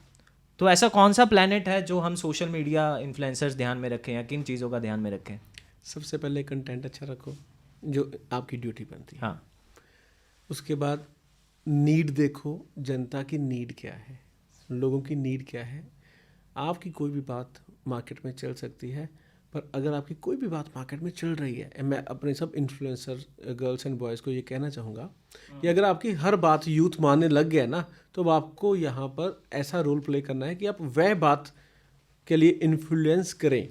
तो ऐसा कौन सा प्लैनेट है जो हम सोशल मीडिया इन्फ्लुएंसर्स ध्यान में रखें या किन चीज़ों का ध्यान में रखें? सबसे पहले कंटेंट अच्छा रखो जो आपकी ड्यूटी बनती है। हाँ, उसके बाद नीड देखो, जनता की नीड क्या है, लोगों की नीड क्या है। आपकी कोई भी बात मार्केट में चल सकती है, पर अगर आपकी कोई भी बात मार्केट में चल रही है, मैं अपने सब इन्फ्लुएंसर गर्ल्स एंड बॉयज़ को ये कहना चाहूँगा कि अगर आपकी हर बात यूथ मानने लग गया ना, तो आपको यहाँ पर ऐसा रोल प्ले करना है कि आप वह बात के लिए इन्फ्लुएंस करें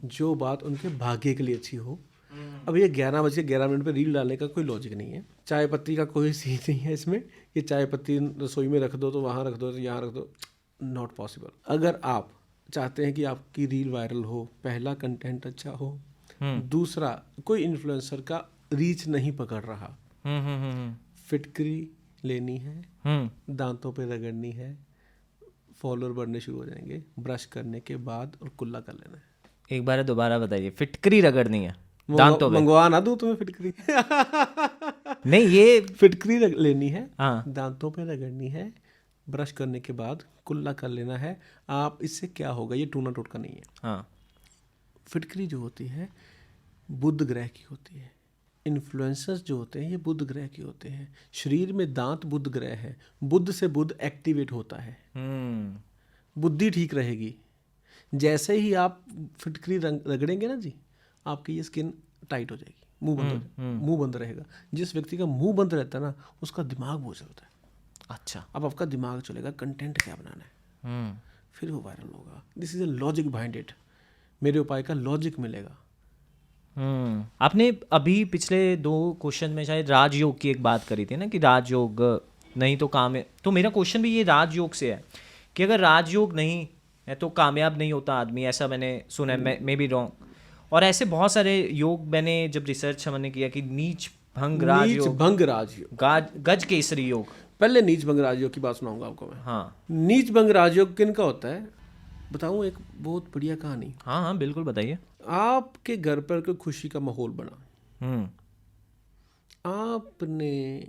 जो बात उनके भाग्य के लिए अच्छी हो। अब ये 11:11 पर रील डालने का कोई लॉजिक नहीं है। चाय पत्ती का कोई सीन नहीं है इसमें, ये चाय पत्ती रसोई में रख दो तो वहाँ रख दो तो यहाँ रख दो, नॉट पॉसिबल। अगर आप चाहते हैं कि आपकी रील वायरल हो, पहला कंटेंट अच्छा हो, दूसरा कोई इन्फ्लुएंसर का रीच नहीं पकड़ रहा, फिटकरी लेनी है, दांतों पे रगड़नी है, फॉलोअर बढ़ने शुरू हो जाएंगे, ब्रश करने के बाद और कुल्ला कर लेना है। एक बार दोबारा बताइए, फिटकरी रगड़नी है दांतों पे? मंगवा ना दूं तुम्हें फिटकरी? नहीं, ये फिटकरी लेनी है, हाँ, दांतों पे रगड़नी है, ब्रश करने के बाद कुल्ला कर लेना है। आप इससे क्या होगा, ये टूना टोटका नहीं है। हाँ, फिटकरी जो होती है बुध ग्रह की होती है, इन्फ्लुएंसर्स जो होते हैं ये बुध ग्रह के होते हैं। शरीर में दांत बुध ग्रह है, बुध से बुध एक्टिवेट होता है, बुद्धि ठीक रहेगी। जैसे ही आप फिटकरी रगड़ेंगे ना जी, आपकी ये स्किन टाइट हो जाएगी, मुंह बंद हो जाएगा, मुंह बंद रहेगा। जिस व्यक्ति का मुंह बंद रहता है ना, उसका दिमाग बहुत चलता है। अच्छा, अब आपका दिमाग चलेगा कंटेंट क्या बनाना है, फिर वो वायरल होगा। This is a logic behind it. मेरे उपाय का लॉजिक मिलेगा। आपने अभी पिछले 2 क्वेश्चन में शायद राजयोग की एक बात करी थी ना कि राजयोग नहीं तो काम है, तो मेरा क्वेश्चन भी ये राजयोग से है कि अगर राजयोग नहीं है तो कामयाब नहीं होता आदमी, ऐसा मैंने सुना है, मे बी रॉन्ग। और ऐसे बहुत सारे योग मैंने जब रिसर्च हमने किया कि नीच भंग राजयोग, भंग राजयोग, गज केसरी योग। पहले नीच भंग राजयोग की बात सुनाऊंगा आपको मैं। हाँ, नीच भंग राजयोग किन का होता है बताऊं, एक बहुत बढ़िया कहानी। हाँ हाँ बिल्कुल बताइए। आपके घर पर कोई खुशी का माहौल बना, आपने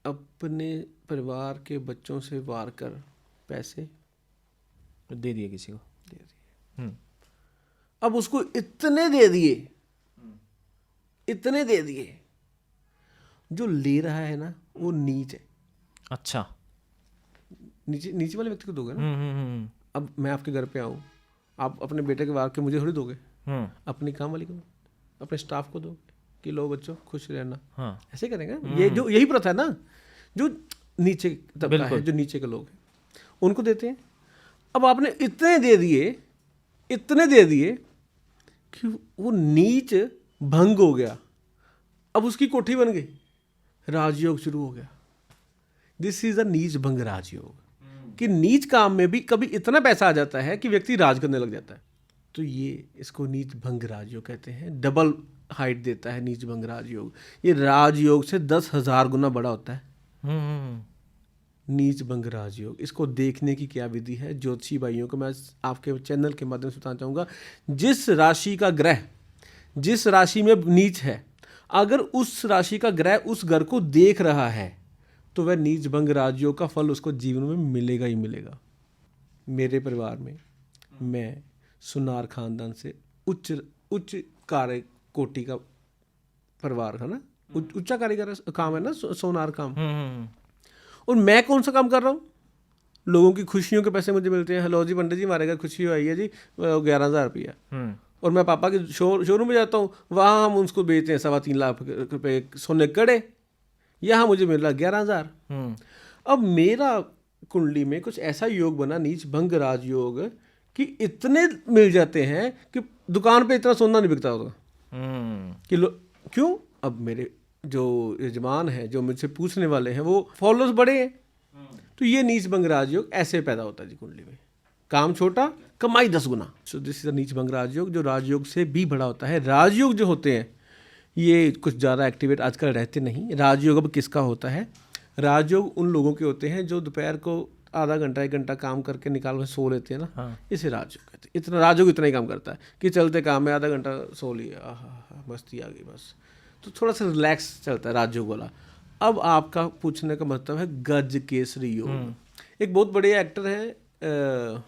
अपने परिवार के बच्चों से वार कर पैसे दे दिए किसी को, दे दिए। अब उसको इतने दे दिए, जो ले रहा है ना वो नीच है। अच्छा, नीचे वाले व्यक्ति को दोगे ना। अब मैं आपके घर पे आऊँ, आप अपने बेटे के वार के मुझे थोड़ी दोगे, अपनी काम वाली को, अपने स्टाफ को दोगे कि लो बच्चों खुश रहना। हाँ, ऐसे करेंगे। ये जो यही प्रथा है ना, जो नीचे तबका है, जो नीचे के लोग हैं उनको देते हैं। अब आपने इतने दे दिए कि वो नीच भंग हो गया। अब उसकी कोठी बन गई, राजयोग शुरू हो गया। दिस इज अ नीच भंग राजयोग। कि नीच काम में भी कभी इतना पैसा आ जाता है कि व्यक्ति राज करने लग जाता है। तो ये इसको नीच भंग राजयोग कहते हैं। डबल हाइट देता है नीच भंग राजयोग। ये राजयोग से 10,000 गुना बड़ा होता है नीच भंग राजयोग। इसको देखने की क्या विधि है ज्योतिषी भाइयों को मैं आपके चैनल के माध्यम से बताना चाहूँगा। जिस राशि का ग्रह जिस राशि में नीच है, अगर उस राशि का ग्रह उस घर को देख रहा है तो वह नीच भंग राजयोग का फल उसको जीवन में मिलेगा ही मिलेगा। मेरे परिवार में मैं सुनार खानदान से उच्च कार्य कोटि का परिवार है ना, उच्चा कारीगर काम है ना सोनार काम। और मैं कौन सा काम कर रहा हूँ? लोगों की खुशियों के पैसे मुझे मिलते हैं। हेलो जी पंडित जी हमारे घर खुशी आई है जी 11,000 रुपया। और मैं पापा के शोरूम में जाता हूँ, वहाँ हम उसको बेचते हैं 3.25 लाख रुपए सोने कड़े, यहाँ मुझे मिल रहा 11,000। अब मेरा कुंडली में कुछ ऐसा योग बना नीच भंग राजयोग कि इतने मिल जाते हैं कि दुकान पे इतना सोना नहीं बिकता होगा कि क्यों? अब मेरे जो यजमान है, जो मुझसे पूछने वाले हैं, वो फॉलोअर्स बड़े हैं। तो ये नीच भंग राजयोग ऐसे पैदा होता है जी कुंडली में। काम छोटा, कमाई 10 गुना। सो दिस इज नीच भंग राजयोग, जो राजयोग से भी बड़ा होता है। राजयोग जो होते हैं ये कुछ ज़्यादा एक्टिवेट आजकल रहते नहीं। राजयोग अब किसका होता है? राजयोग उन लोगों के होते हैं जो दोपहर को आधा घंटा 1 घंटा काम करके निकाल सो लेते हैं ना, इसे राजयोग कहते हैं। इतना राजयोग इतना ही काम करता है कि चलते काम में आधा घंटा सो लिया, मस्ती आ गई बस, तो थोड़ा सा रिलैक्स चलता है राजयोग वाला। अब आपका पूछने का मतलब है गज केसरी योग। एक बहुत बड़े एक्टर हैं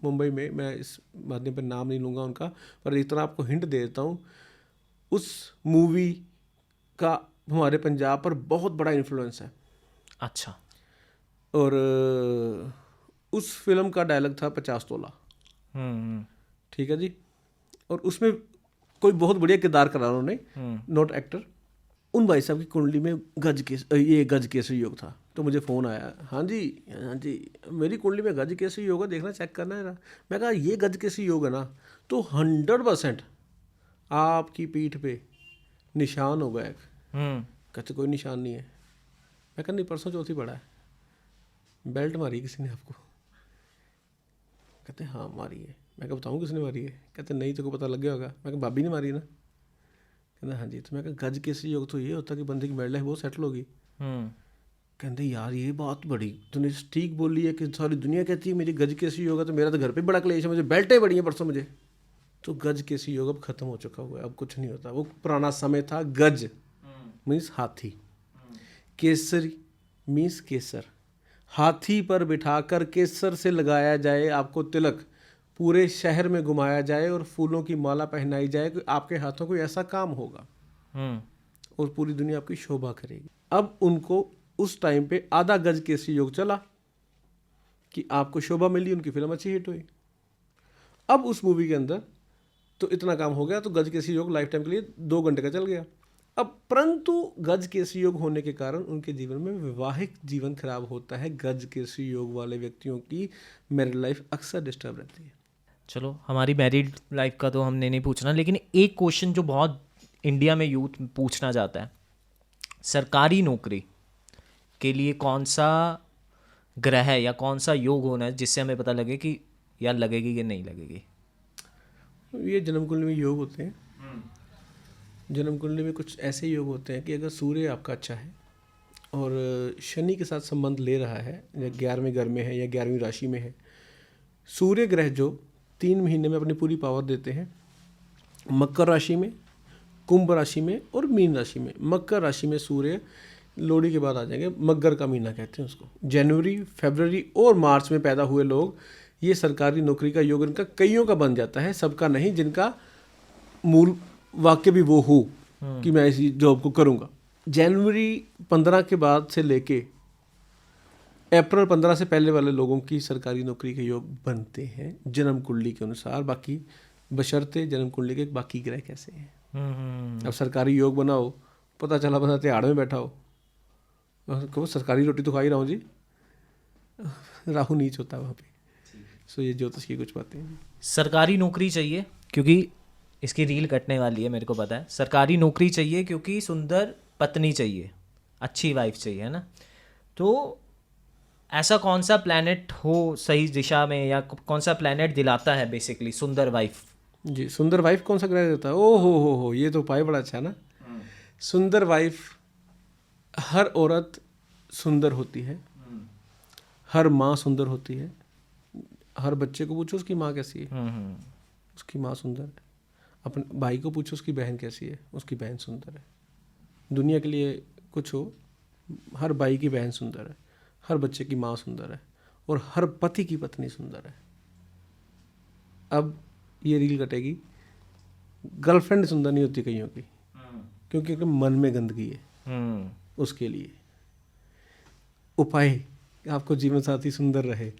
मुंबई में, मैं इस माध्यम पर नाम नहीं लूँगा उनका, पर इतना आपको हिंट दे देता हूँ, उस मूवी का हमारे पंजाब पर बहुत बड़ा इन्फ्लुएंस है। अच्छा। और उस फिल्म का डायलॉग था 50 तोला। ठीक है जी। और उसमें कोई बहुत बढ़िया किरदार करा उन्होंने, नॉट एक्टर। उन भाई साहब की कुंडली में ये गज केसरी योग था। तो मुझे फ़ोन आया, हाँ जी मेरी कुंडली में गज केसरी योग है, देखना चेक करना है। मैं कहा ये गज केसरी योग है ना, तो 100% आपकी पीठ पे निशान होगा एक। कहते कोई निशान नहीं है। मैं कहा नहीं, परसों चौथी पड़ा है, बेल्ट मारी किसी ने आपको? कहते हाँ मारी है। मैं कहा बताऊँ किसने मारी है? कहते नहीं, तो को पता लग गया होगा। मैं कहा भाभी ने मारी है ना? कहते हाँ जी। तो मैं कहा गज केसरी योग तो ये होता कि बंदे की मेड लाइफ बहुत सेटल होगी। कहते यार ये बात बड़ी तूने ठीक बोली है कि सारी दुनिया कहती है मेरी गज केसरी योग है, तो मेरा तो घर पे बड़ा क्लेश है, मुझे बेल्टें बड़ी हैं परसों मुझे। तो गज केसरी योग अब खत्म हो चुका हुआ है, अब कुछ नहीं होता। वो पुराना समय था। गज मीन्स हाथी, केसरी मीन्स केसर। हाथी पर बिठाकर केसर से लगाया जाए आपको तिलक, पूरे शहर में घुमाया जाए और फूलों की माला पहनाई जाए कि आपके हाथों कोई ऐसा काम होगा और पूरी दुनिया आपकी शोभा करेगी। अब उनको उस टाइम पे आधा गज केसरी योग चला कि आपको शोभा मिली, उनकी फिल्म अच्छी हिट हुई। अब उस मूवी के अंदर तो इतना काम हो गया, तो गज केसरी योग लाइफ टाइम के लिए 2 घंटे का चल गया। अब परंतु गज केसरी योग होने के कारण उनके जीवन में वैवाहिक जीवन खराब होता है। गज केसरी योग वाले व्यक्तियों की मैरिड लाइफ अक्सर डिस्टर्ब रहती है। चलो हमारी मैरिड लाइफ का तो हमने नहीं पूछना, लेकिन एक क्वेश्चन जो बहुत इंडिया में यूथ पूछना चाहता है, सरकारी नौकरी के लिए कौन सा ग्रह है या कौन सा योग होना है जिससे हमें पता लगे कि यार लगेगी कि नहीं लगेगी? ये जन्म कुंडली में योग होते हैं। जन्म कुंडली में कुछ ऐसे योग होते हैं कि अगर सूर्य आपका अच्छा है और शनि के साथ संबंध ले रहा है, या 11वें घर में है या 11वीं राशि में है, सूर्य ग्रह जो 3 महीने में अपनी पूरी पावर देते हैं मकर राशि में, कुंभ राशि में और मीन राशि में। मकर राशि में सूर्य लोहड़ी के बाद आ जाएंगे, मगर का महीना कहते हैं उसको। जनवरी, फरवरी और मार्च में पैदा हुए लोग, ये सरकारी नौकरी का योग इनका कईयों का बन जाता है, सबका नहीं, जिनका मूल वाक्य भी वो हो कि मैं इसी जॉब को करूँगा। जनवरी 15 के बाद से लेके अप्रैल 15 से पहले वाले लोगों की सरकारी नौकरी के योग बनते हैं जन्म कुंडली के अनुसार। बाकी बशर्ते जन्म कुंडली के बाकी ग्रह कैसे हैं। अब सरकारी योग बनाओ, पता चला बंदा तिहाड़ में बैठा हो, कहो सरकारी रोटी तो खा ही रहा हूँ जी, राहु नीच होता है वहाँ पे। सो ये ज्योतिष की कुछ बातें हैं। सरकारी नौकरी चाहिए क्योंकि इसकी रील कटने वाली है, मेरे को पता है। सरकारी नौकरी चाहिए क्योंकि सुंदर पत्नी चाहिए, अच्छी वाइफ चाहिए, है ना? तो ऐसा कौन सा प्लैनेट हो सही दिशा में, या कौन सा प्लैनेट दिलाता है बेसिकली सुंदर वाइफ? जी, सुंदर वाइफ कौन सा ग्रह देता है? ओ हो, ये तो उपाय बड़ा अच्छा है ना। सुंदर वाइफ, हर औरत सुंदर होती है, हर माँ सुंदर होती है। हर बच्चे को पूछो उसकी माँ कैसी है, उसकी माँ सुंदर है। अपने भाई को पूछो उसकी बहन कैसी है, उसकी बहन सुंदर है। दुनिया के लिए कुछ हो, हर भाई की बहन सुंदर है, हर बच्चे की माँ सुंदर है, और हर पति की पत्नी सुंदर है। अब ये रील कटेगी, गर्लफ्रेंड सुंदर नहीं होती कईयों की, क्योंकि मन में गंदगी है। उसके लिए उपाय, आपको जीवन साथी सुंदर रहे,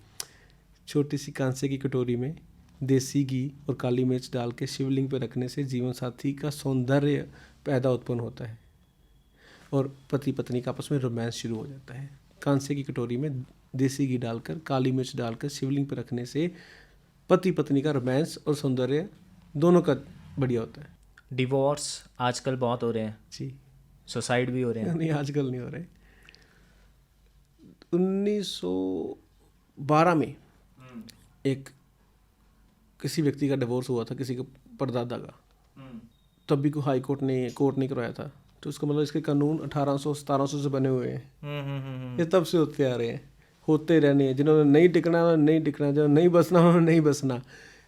छोटी सी कांसे की कटोरी में देसी घी और काली मिर्च डाल के शिवलिंग पर रखने से जीवन साथी का सौंदर्य पैदा उत्पन्न होता है और पति पत्नी का आपस में रोमांस शुरू हो जाता है। कांसे की कटोरी में देसी घी डालकर काली मिर्च डालकर शिवलिंग पर रखने से पति पत्नी का रोमांस और सौंदर्य दोनों का बढ़िया होता है। डिवोर्स आजकल बहुत हो रहे हैं जी, सुसाइड भी हो रहे हैं। नहीं आजकल नहीं हो रहे। 1912 में एक किसी व्यक्ति का डिवोर्स हुआ था, किसी के परदादा का, तब भी कोई हाई कोर्ट ने कोर्ट नहीं करवाया था। तो उसका मतलब इसके कानून 1800-1700 से बने हुए हैं। ये तब से होते आ रहे हैं, होते रहने हैं। जिन्होंने नहीं टिकना उन्होंने नहीं टिकना, जिन्होंने नहीं बसना उन्होंने नहीं बसना।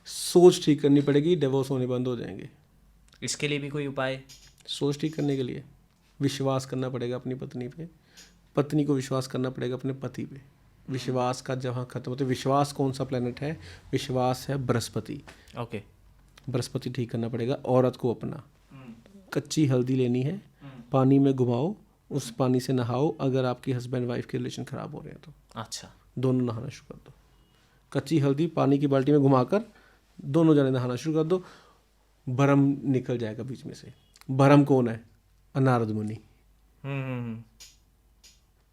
सोच ठीक करनी पड़ेगी, डिवोर्स होने बंद हो जाएंगे। इसके लिए भी कोई उपाय? सोच ठीक करने के लिए विश्वास करना पड़ेगा अपनी पत्नी पे, पत्नी को विश्वास करना पड़ेगा अपने पति पे। विश्वास का जहाँ खत्म होता है, विश्वास कौन सा प्लेनेट है? विश्वास है बृहस्पति। ओके, बृहस्पति ठीक करना पड़ेगा। औरत को अपना कच्ची हल्दी लेनी है, पानी में घुमाओ, उस पानी से नहाओ। अगर आपकी हस्बैंड वाइफ के रिलेशन ख़राब हो रहे हैं तो अच्छा, दोनों नहाना शुरू कर दो। कच्ची हल्दी पानी की बाल्टी में घुमाकर दोनों जने नहाना शुरू कर दो, भरम निकल जाएगा बीच में से। भरम कौन है? नारद मुनि,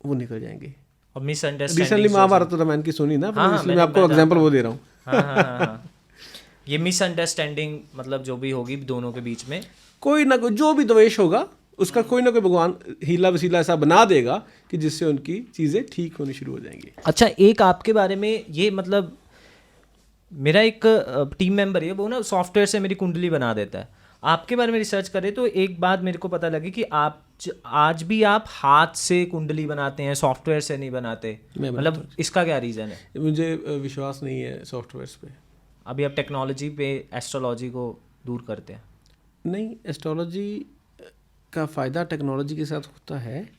वो निकल जाएंगे। और मिसअंडरस्टैंडिंग रिसेंटली महाभारत रामायण की सुनी ना, हाँ, इसलिए मैं आपको एग्जांपल वो दे रहा हूँ। हाँ। ये मिसअंडरस्टैंडिंग मतलब जो भी होगी दोनों के बीच में, कोई ना कोई जो भी द्वेष होगा उसका कोई ना कोई भगवान हीला वसीला ऐसा बना देगा कि जिससे उनकी चीज़ें ठीक होनी शुरू हो जाएंगी। अच्छा, एक आपके बारे में ये मतलब मेरा एक टीम मेंबर है, वो ना सॉफ्टवेयर से मेरी कुंडली बना देता है। आपके बारे में रिसर्च करें तो एक बात मेरे को पता लगी कि आप आज भी आप हाथ से कुंडली बनाते हैं, सॉफ्टवेयर से नहीं बनाते। मतलब इसका क्या रीज़न है? मुझे विश्वास नहीं है सॉफ्टवेयर्स पे। अभी आप टेक्नोलॉजी पे एस्ट्रोलॉजी को दूर करते हैं? नहीं, एस्ट्रोलॉजी का फ़ायदा टेक्नोलॉजी के साथ होता है,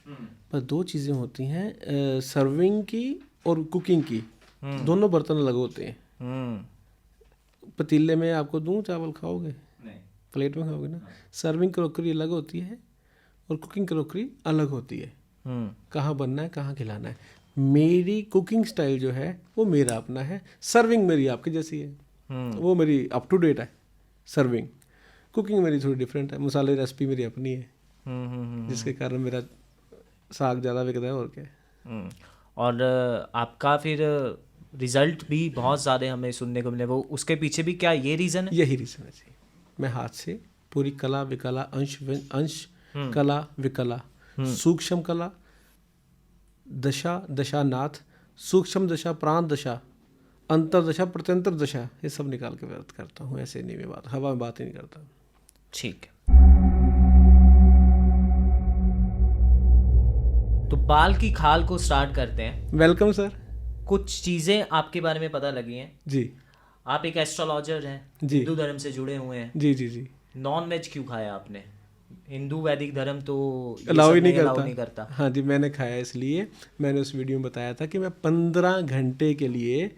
पर दो चीज़ें होती हैं, सर्विंग की और कुकिंग की। दोनों बर्तन अलग होते हैं। पतीले में आपको दूं चावल खाओगे? नहीं। प्लेट में खाओगे ना। सर्विंग क्रोकरी अलग होती है और कुकिंग क्रोकरी अलग होती है। कहाँ बनना है, कहाँ खिलाना है। मेरी कुकिंग स्टाइल जो है वो मेरा अपना है, सर्विंग मेरी आपकी जैसी है। वो मेरी अप टू डेट है सर्विंग। कुकिंग मेरी थोड़ी डिफरेंट है, मसाले रेसिपी मेरी अपनी है, जिसके कारण मेरा साग ज़्यादा बिकता है। और क्या। और आपका फिर रिजल्ट भी बहुत ज़्यादा हमें सुनने को मिले, वो उसके पीछे भी क्या ये रीज़न है? यही रीज़न है जी। मैं हाथ से पूरी कला विकला, अंश कला विकला, सूक्ष्म कला, दशा दशानाथ, सूक्ष्म दशा, प्राण दशा, अंतरदशा, प्रत्यंतर दशा, ये सब निकाल के व्यक्त करता हूँ। ऐसे नहीं मैं बात हवा में बात ही नहीं करता। ठीक है। तो बाल की खाल को स्टार्ट करते हैं। Welcome sir. कुछ चीज़ें आपके बारे में पता लगी हैं। जी। आप एक एस्ट्रोलॉजर हैं, हिंदू धर्म से जुड़े हुए हैं। जी जी जी। नॉन वेज क्यों खाया आपने? हिंदू वैदिक धर्म तो अलाउ ही नहीं करता। हाँ जी, मैंने खाया इसलिए, मैंने उस वीडियो में बताया था कि मैं 15 घंटे के लिए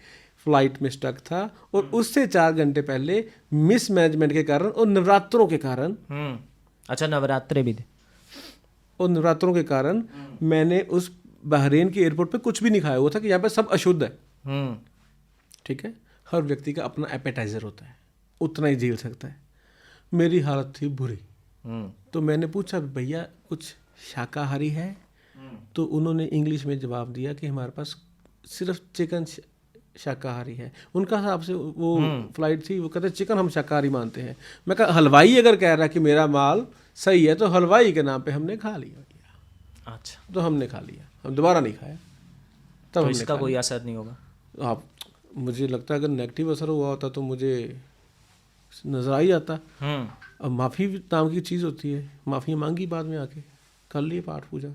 फ्लाइट में स्टक था और उससे 4 घंटे पहले मिसमैनेजमेंट के कारण और नवरात्रों के कारण। अच्छा, नवरात्रे भी थे। और नवरात्रों के कारण मैंने उस बहरीन के एयरपोर्ट पे कुछ भी नहीं खाया हुआ था कि यहाँ पे सब अशुद्ध है। ठीक है, हर व्यक्ति का अपना एपेटाइजर होता है, उतना ही झेल सकता है। मेरी हालत थी बुरी। तो मैंने पूछा भैया कुछ शाकाहारी है? तो उन्होंने इंग्लिश में जवाब दिया कि हमारे पास सिर्फ चिकन शाकाहारी है। उनका हिसाब से वो फ्लाइट थी, वो कहते चिकन हम शाकाहारी मानते हैं। मैं कहा हलवाई अगर कह रहा है कि मेरा माल सही है तो हलवाई के नाम पे हमने खा लिया। अच्छा, तो हमने खा लिया, हम दोबारा नहीं खाया। तब तो हमने इसका खा कोई असर नहीं होगा? लिया। आप, मुझे लगता है अगर नेगेटिव असर हुआ होता तो मुझे नज़र आ ही जाता। अब माफ़ी नाम की चीज़ होती है, माफ़ी मांगी बाद में आके, कर लिए पाठ पूजा,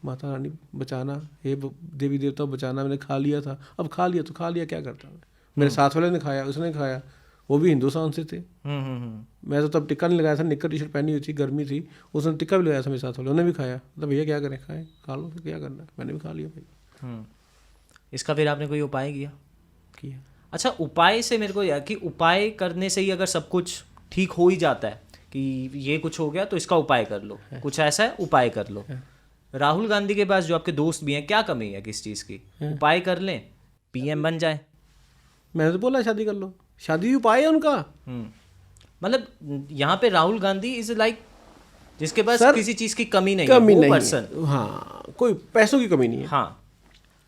माता रानी बचाना, हे देवी देवता बचाना, मैंने खा लिया था, अब खा लिया तो खा लिया, क्या करता मैं। मेरे साथ वाले ने खाया, उसने खाया, वो भी हिंदुस्तान से थे। मैं तो तब टिक्का नहीं लगाया था, निक्कर टी शर्ट पहनी हुई थी, गर्मी थी, उसने टिक्का भी लगाया था मेरे साथ वाले, उन्होंने भी खाया। तो भैया क्या करें, खाएं, खा लो, क्या करना है, मैंने भी खा लिया भाई। इसका फिर आपने कोई उपाय किया? किया। अच्छा, उपाय से मेरे को यार कि उपाय करने से ही अगर सब कुछ ठीक हो ही जाता है कि ये कुछ हो गया तो इसका उपाय कर लो, कुछ ऐसा है उपाय कर लो। राहुल गांधी के पास जो आपके दोस्त भी हैं, क्या कमी है किस चीज़ की? उपाय कर लें, पीएम बन जाए। मैंने तो बोला शादी कर लो, शादी भी उपाय है उनका। मतलब यहाँ पे राहुल गांधी इज लाइक जिसके पास सर, किसी चीज़ की कमी नहीं कमी है, वो नहीं पर्सन। है। हाँ, कोई पैसों की कमी नहीं है, हाँ,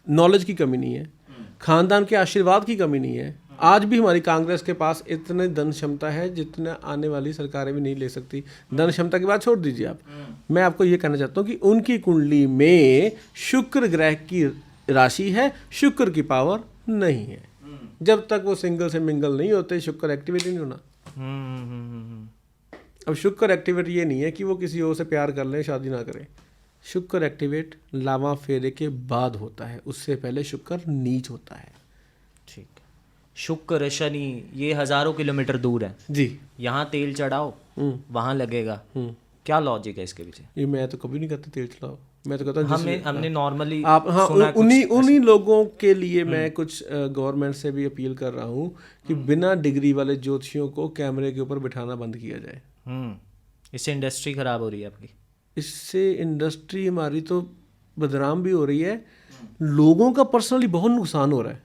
नॉलेज की कमी नहीं है, खानदान के आशीर्वाद की कमी नहीं है। आज भी हमारी कांग्रेस के पास इतने धन क्षमता है जितना आने वाली सरकारें भी नहीं ले सकती। धन क्षमता की बात छोड़ दीजिए आप, मैं आपको ये कहना चाहता हूँ कि उनकी कुंडली में शुक्र ग्रह की राशि है, शुक्र की पावर नहीं है। जब तक वो सिंगल से मिंगल नहीं होते, शुक्र एक्टिवेट नहीं होना। अब शुक्र एक्टिवेट ये नहीं है कि वो किसी और से प्यार कर ले, शादी ना करे। शुक्र एक्टिवेट लावा फेरे के बाद होता है, उससे पहले शुक्र नीच होता है। ठीक है। शुक्र शनि ये हजारों किलोमीटर दूर है, जी। यहाँ तेल चढ़ाओ वहाँ लगेगा। क्या लॉजिक है इसके पीछे? ये मैं तो कभी नहीं कहता तेल चलाओ, मैं तो कहता हूँ हमने नॉर्मली आप, हाँ, उन्हीं लोगों के लिए मैं कुछ गवर्नमेंट से भी अपील कर रहा हूँ कि बिना डिग्री वाले ज्योतिषियों को कैमरे के ऊपर बिठाना बंद किया जाए। इससे इंडस्ट्री खराब हो रही है आपकी। इससे इंडस्ट्री हमारी तो बदनाम भी हो रही है, लोगों का पर्सनली बहुत नुकसान हो रहा है।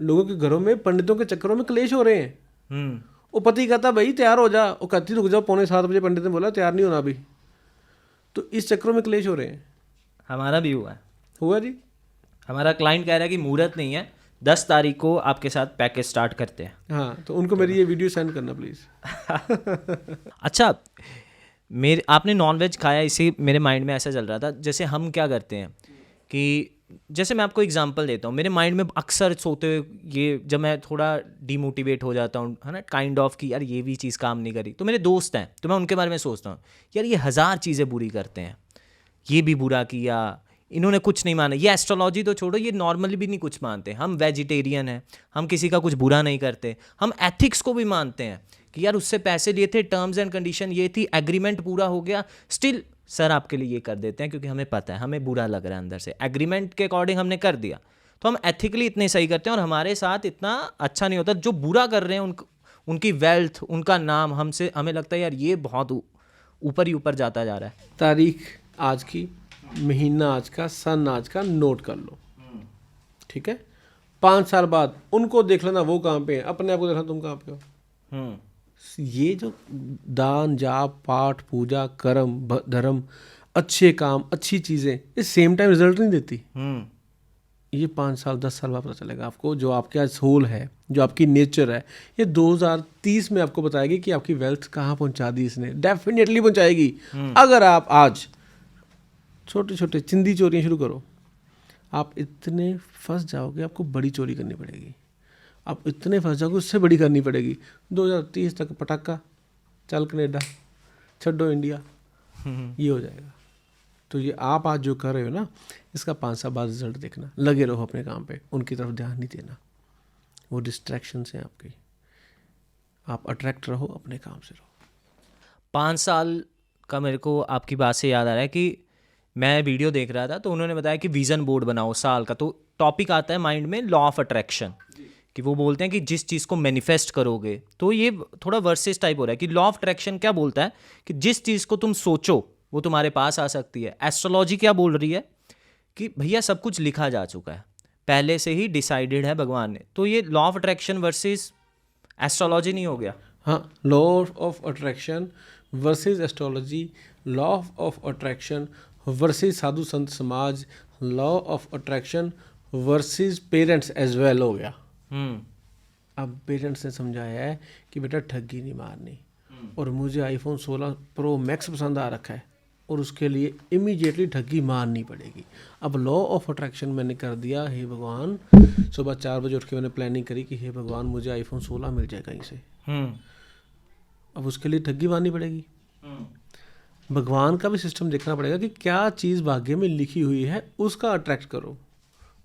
लोगों के घरों में पंडितों के चक्करों में क्लेश हो रहे हैं। वो पति कहता भाई तैयार हो जा, वो कहती रुक जाओ, 6:45 पंडित ने बोला तैयार नहीं होना अभी, तो इस चक्करों में क्लेश हो रहे हैं। हमारा भी हुआ जी। हमारा क्लाइंट कह रहा है कि मुहूर्त नहीं है, 10 तारीख को आपके साथ पैकेज स्टार्ट करते हैं। हाँ, तो उनको मेरी ये वीडियो सेंड करना प्लीज़। अच्छा, आपने नॉनवेज खाया, इसी मेरे माइंड में ऐसा चल रहा था, जैसे हम क्या करते हैं कि जैसे मैं आपको एग्जांपल देता हूँ, मेरे माइंड में अक्सर सोते हुए ये, जब मैं थोड़ा डीमोटिवेट हो जाता हूँ, है ना, काइंड ऑफ कि यार ये भी चीज़ काम नहीं करी, तो मेरे दोस्त हैं तो मैं उनके बारे में सोचता हूँ, यार ये 1000 चीज़ें बुरी करते हैं, ये भी बुरा किया, इन्होंने कुछ नहीं माना। ये एस्ट्रोलॉजी तो छोड़ो, ये नॉर्मली भी नहीं कुछ मानते। हम वेजिटेरियन हैं, हम किसी का कुछ बुरा नहीं करते, हम एथिक्स को भी मानते हैं कि यार उससे पैसे लिए थे, टर्म्स एंड कंडीशन ये थी, एग्रीमेंट पूरा हो गया, स्टिल सर आपके लिए ये कर देते हैं क्योंकि हमें पता है, हमें बुरा लग रहा है अंदर से, एग्रीमेंट के अकॉर्डिंग हमने कर दिया, तो हम एथिकली इतने सही करते हैं और हमारे साथ इतना अच्छा नहीं होता। जो बुरा कर रहे हैं उनकी वेल्थ, उनका नाम हमसे, हमें लगता है यार ये बहुत ऊपर ही ऊपर जाता जा रहा है। तारीख आज की, महीना आज का, सन आज का नोट कर लो, ठीक है। 5 साल बाद उनको देख लेना वो कहाँ पे है, अपने आप को देखना तुम कहाँ पे हो। ये जो दान जाप पाठ पूजा कर्म धर्म अच्छे काम अच्छी चीज़ें ये सेम टाइम रिजल्ट नहीं देती। ये 5 साल 10 साल बाद पता चलेगा आपको। जो आपका सोल है, जो आपकी नेचर है, ये 2030 में आपको बताएगी कि आपकी वेल्थ कहाँ पहुँचा दी इसने। डेफिनेटली पहुँचाएगी। अगर आप आज छोटे छोटे चिंदी चोरियाँ शुरू करो, आप इतने फंस जाओगे, आपको बड़ी चोरी करनी पड़ेगी। आप इतने फंस जाओगे, उससे बड़ी करनी पड़ेगी। 2030 तक पटाखा, चल कनेडा, छड्डो इंडिया, ये हो जाएगा। तो ये आप आज जो कर रहे हो ना, इसका 5 साल बाद रिजल्ट देखना। लगे रहो अपने काम पे, उनकी तरफ ध्यान नहीं देना, वो डिस्ट्रैक्शंस हैं आपकी। आप अट्रैक्ट रहो, अपने काम से रहो। 5 साल का मेरे को आपकी बात से याद आ रहा है कि मैं वीडियो देख रहा था तो उन्होंने बताया कि विजन बोर्ड बनाओ साल का, तो टॉपिक आता है माइंड में लॉ ऑफ अट्रैक्शन, कि वो बोलते हैं कि जिस चीज़ को मैनिफेस्ट करोगे, तो ये थोड़ा वर्सेस टाइप हो रहा है कि लॉ ऑफ अट्रैक्शन क्या बोलता है कि जिस चीज़ को तुम सोचो वो तुम्हारे पास आ सकती है। एस्ट्रोलॉजी क्या बोल रही है कि भैया सब कुछ लिखा जा चुका है, पहले से ही डिसाइडेड है भगवान ने। तो ये law of attraction versus astrology नहीं हो गया? हाँ, law of attraction versus astrology, law of attraction versus साधु संत समाज, law of attraction versus parents as well हो गया। अब पेरेंट्स ने समझाया है कि बेटा ठगी नहीं मारनी, और मुझे आईफोन 16 प्रो मैक्स पसंद आ रखा है, और उसके लिए इमीडिएटली ठगी मारनी पड़ेगी। अब लॉ ऑफ अट्रैक्शन मैंने कर दिया, हे भगवान, सुबह 4 बजे उठ के मैंने प्लानिंग करी कि हे भगवान मुझे आईफोन 16 मिल जाए कहीं से। अब उसके लिए ठगी मारनी पड़ेगी। भगवान का भी सिस्टम देखना पड़ेगा कि क्या चीज़ भाग्य में लिखी हुई है उसका अट्रैक्ट करो,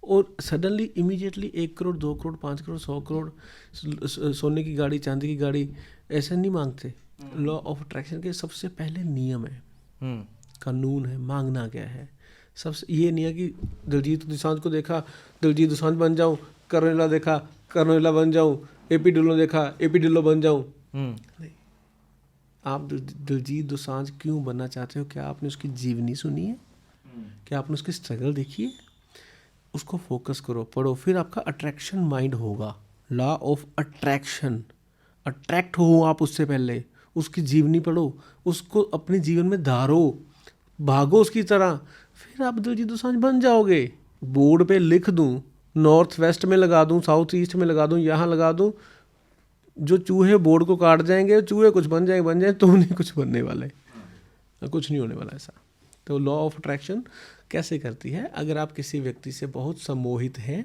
और सडनली इमीडिएटली 1 करोड़ 2 करोड़ 5 करोड़ 100 करोड़ सोने की गाड़ी चांदी की गाड़ी ऐसे नहीं मांगते। लॉ ऑफ अट्रैक्शन के सबसे पहले नियम है, कानून है, मांगना क्या है। सबसे ये नहीं है कि दिलजीत दोसांझ को देखा दिलजीत दोसांझ बन जाऊँ, करण देखा करण बन जाऊँ, एपी ढिल्लों देखा एपी ढिल्लों बन जाऊँ। नहीं, आप दिलजीत दोसांझ क्यों बनना चाहते हो? क्या आपने उसकी जीवनी सुनी है? क्या आपने उसकी स्ट्रगल देखी है? उसको फोकस करो, पढ़ो, फिर आपका अट्रैक्शन माइंड होगा। लॉ ऑफ अट्रैक्शन, अट्रैक्ट हो आप उससे पहले, उसकी जीवनी पढ़ो, उसको अपने जीवन में धारो, भागो उसकी तरह, फिर आप दिलजीत दोसांझ बन जाओगे। बोर्ड पे लिख दूँ, नॉर्थ वेस्ट में लगा दूँ, साउथ ईस्ट में लगा दूँ, यहाँ लगा दूँ, जो चूहे बोर्ड को काट जाएंगे, चूहे कुछ बन जाए, तुम नहीं कुछ बनने वाले, कुछ नहीं होने वाला ऐसा। तो लॉ ऑफ अट्रैक्शन कैसे करती है? अगर आप किसी व्यक्ति से बहुत सम्मोहित हैं,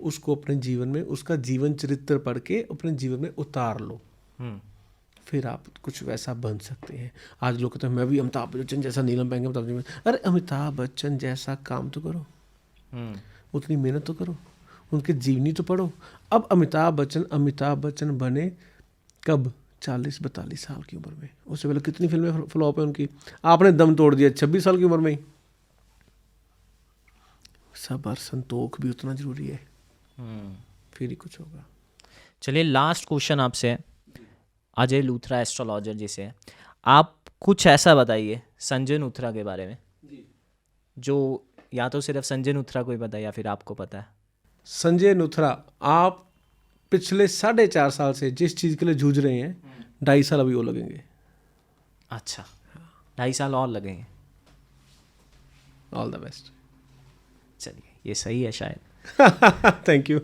उसको अपने जीवन में उसका जीवन चरित्र पढ़ के अपने जीवन में उतार लो, फिर आप कुछ वैसा बन सकते हैं। आज लोग कहते हैं मैं भी अमिताभ बच्चन जैसा नीलम पहन के अरे अमिताभ बच्चन जैसा काम तो करो, उतनी मेहनत तो करो, उनकी जीवनी तो पढ़ो। अब अमिताभ बच्चन बने कब? 40-42 साल की उम्र में। उससे पहले कितनी फिल्में फ्लॉप है उनकी, आपने दम तोड़ दिया 26 साल की उम्र में ही। सब्र संतोख भी उतना जरूरी है, फिर ही कुछ होगा। चलिए लास्ट क्वेश्चन आपसे, अजय लूथरा एस्ट्रोलॉजर जिसे हैं, आप कुछ ऐसा बताइए संजय लूथरा के बारे में जो या तो सिर्फ संजय लूथरा को ही पता है या फिर आपको पता है। संजय लूथरा, आप पिछले 4.5 साल से जिस चीज़ के लिए जूझ रहे हैं, 2.5 साल अभी वो लगेंगे। अच्छा, 2.5 साल और लगेंगे। All the best. चलिए ये सही है शायद। थैंक यू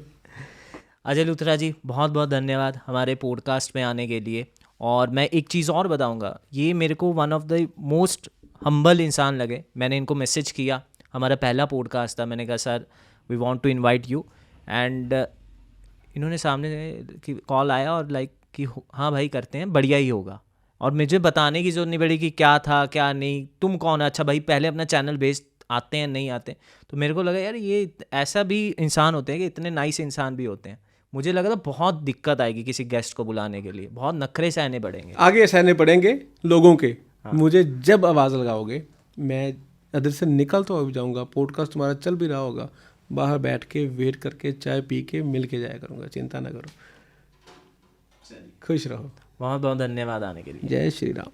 अजय लूथरा जी, बहुत बहुत धन्यवाद हमारे पॉडकास्ट में आने के लिए। और मैं एक चीज़ और बताऊंगा, ये मेरे को one of the most humble इंसान लगे। मैंने इनको मैसेज किया, हमारा पहला पॉडकास्ट था, मैंने कहा sir we want to invite you, and इन्होंने सामने की कॉल आया और लाइक कि हाँ भाई करते हैं, बढ़िया ही होगा। और मुझे बताने की जरूरत नहीं पड़ी कि क्या था क्या नहीं, तुम कौन है, अच्छा भाई पहले अपना चैनल बेस आते हैं नहीं आते। तो मेरे को लगा यार ये ऐसा भी इंसान होते हैं कि इतने नाइस इंसान भी होते हैं। मुझे लगा था बहुत दिक्कत आएगी किसी गेस्ट को बुलाने के लिए, बहुत नखरे सहने पड़ेंगे, आगे सहने पड़ेंगे लोगों के। हाँ। मुझे जब आवाज़ लगाओगे मैं इधर से निकल तो अभी जाऊँगा, पॉडकास्ट तुम्हारा चल भी रहा होगा, बाहर बैठ के वेट करके चाय पी के मिल के जाया करूँगा, चिंता ना करो। खुश रहो। बहुत बहुत धन्यवाद आने के लिए। जय श्री राम।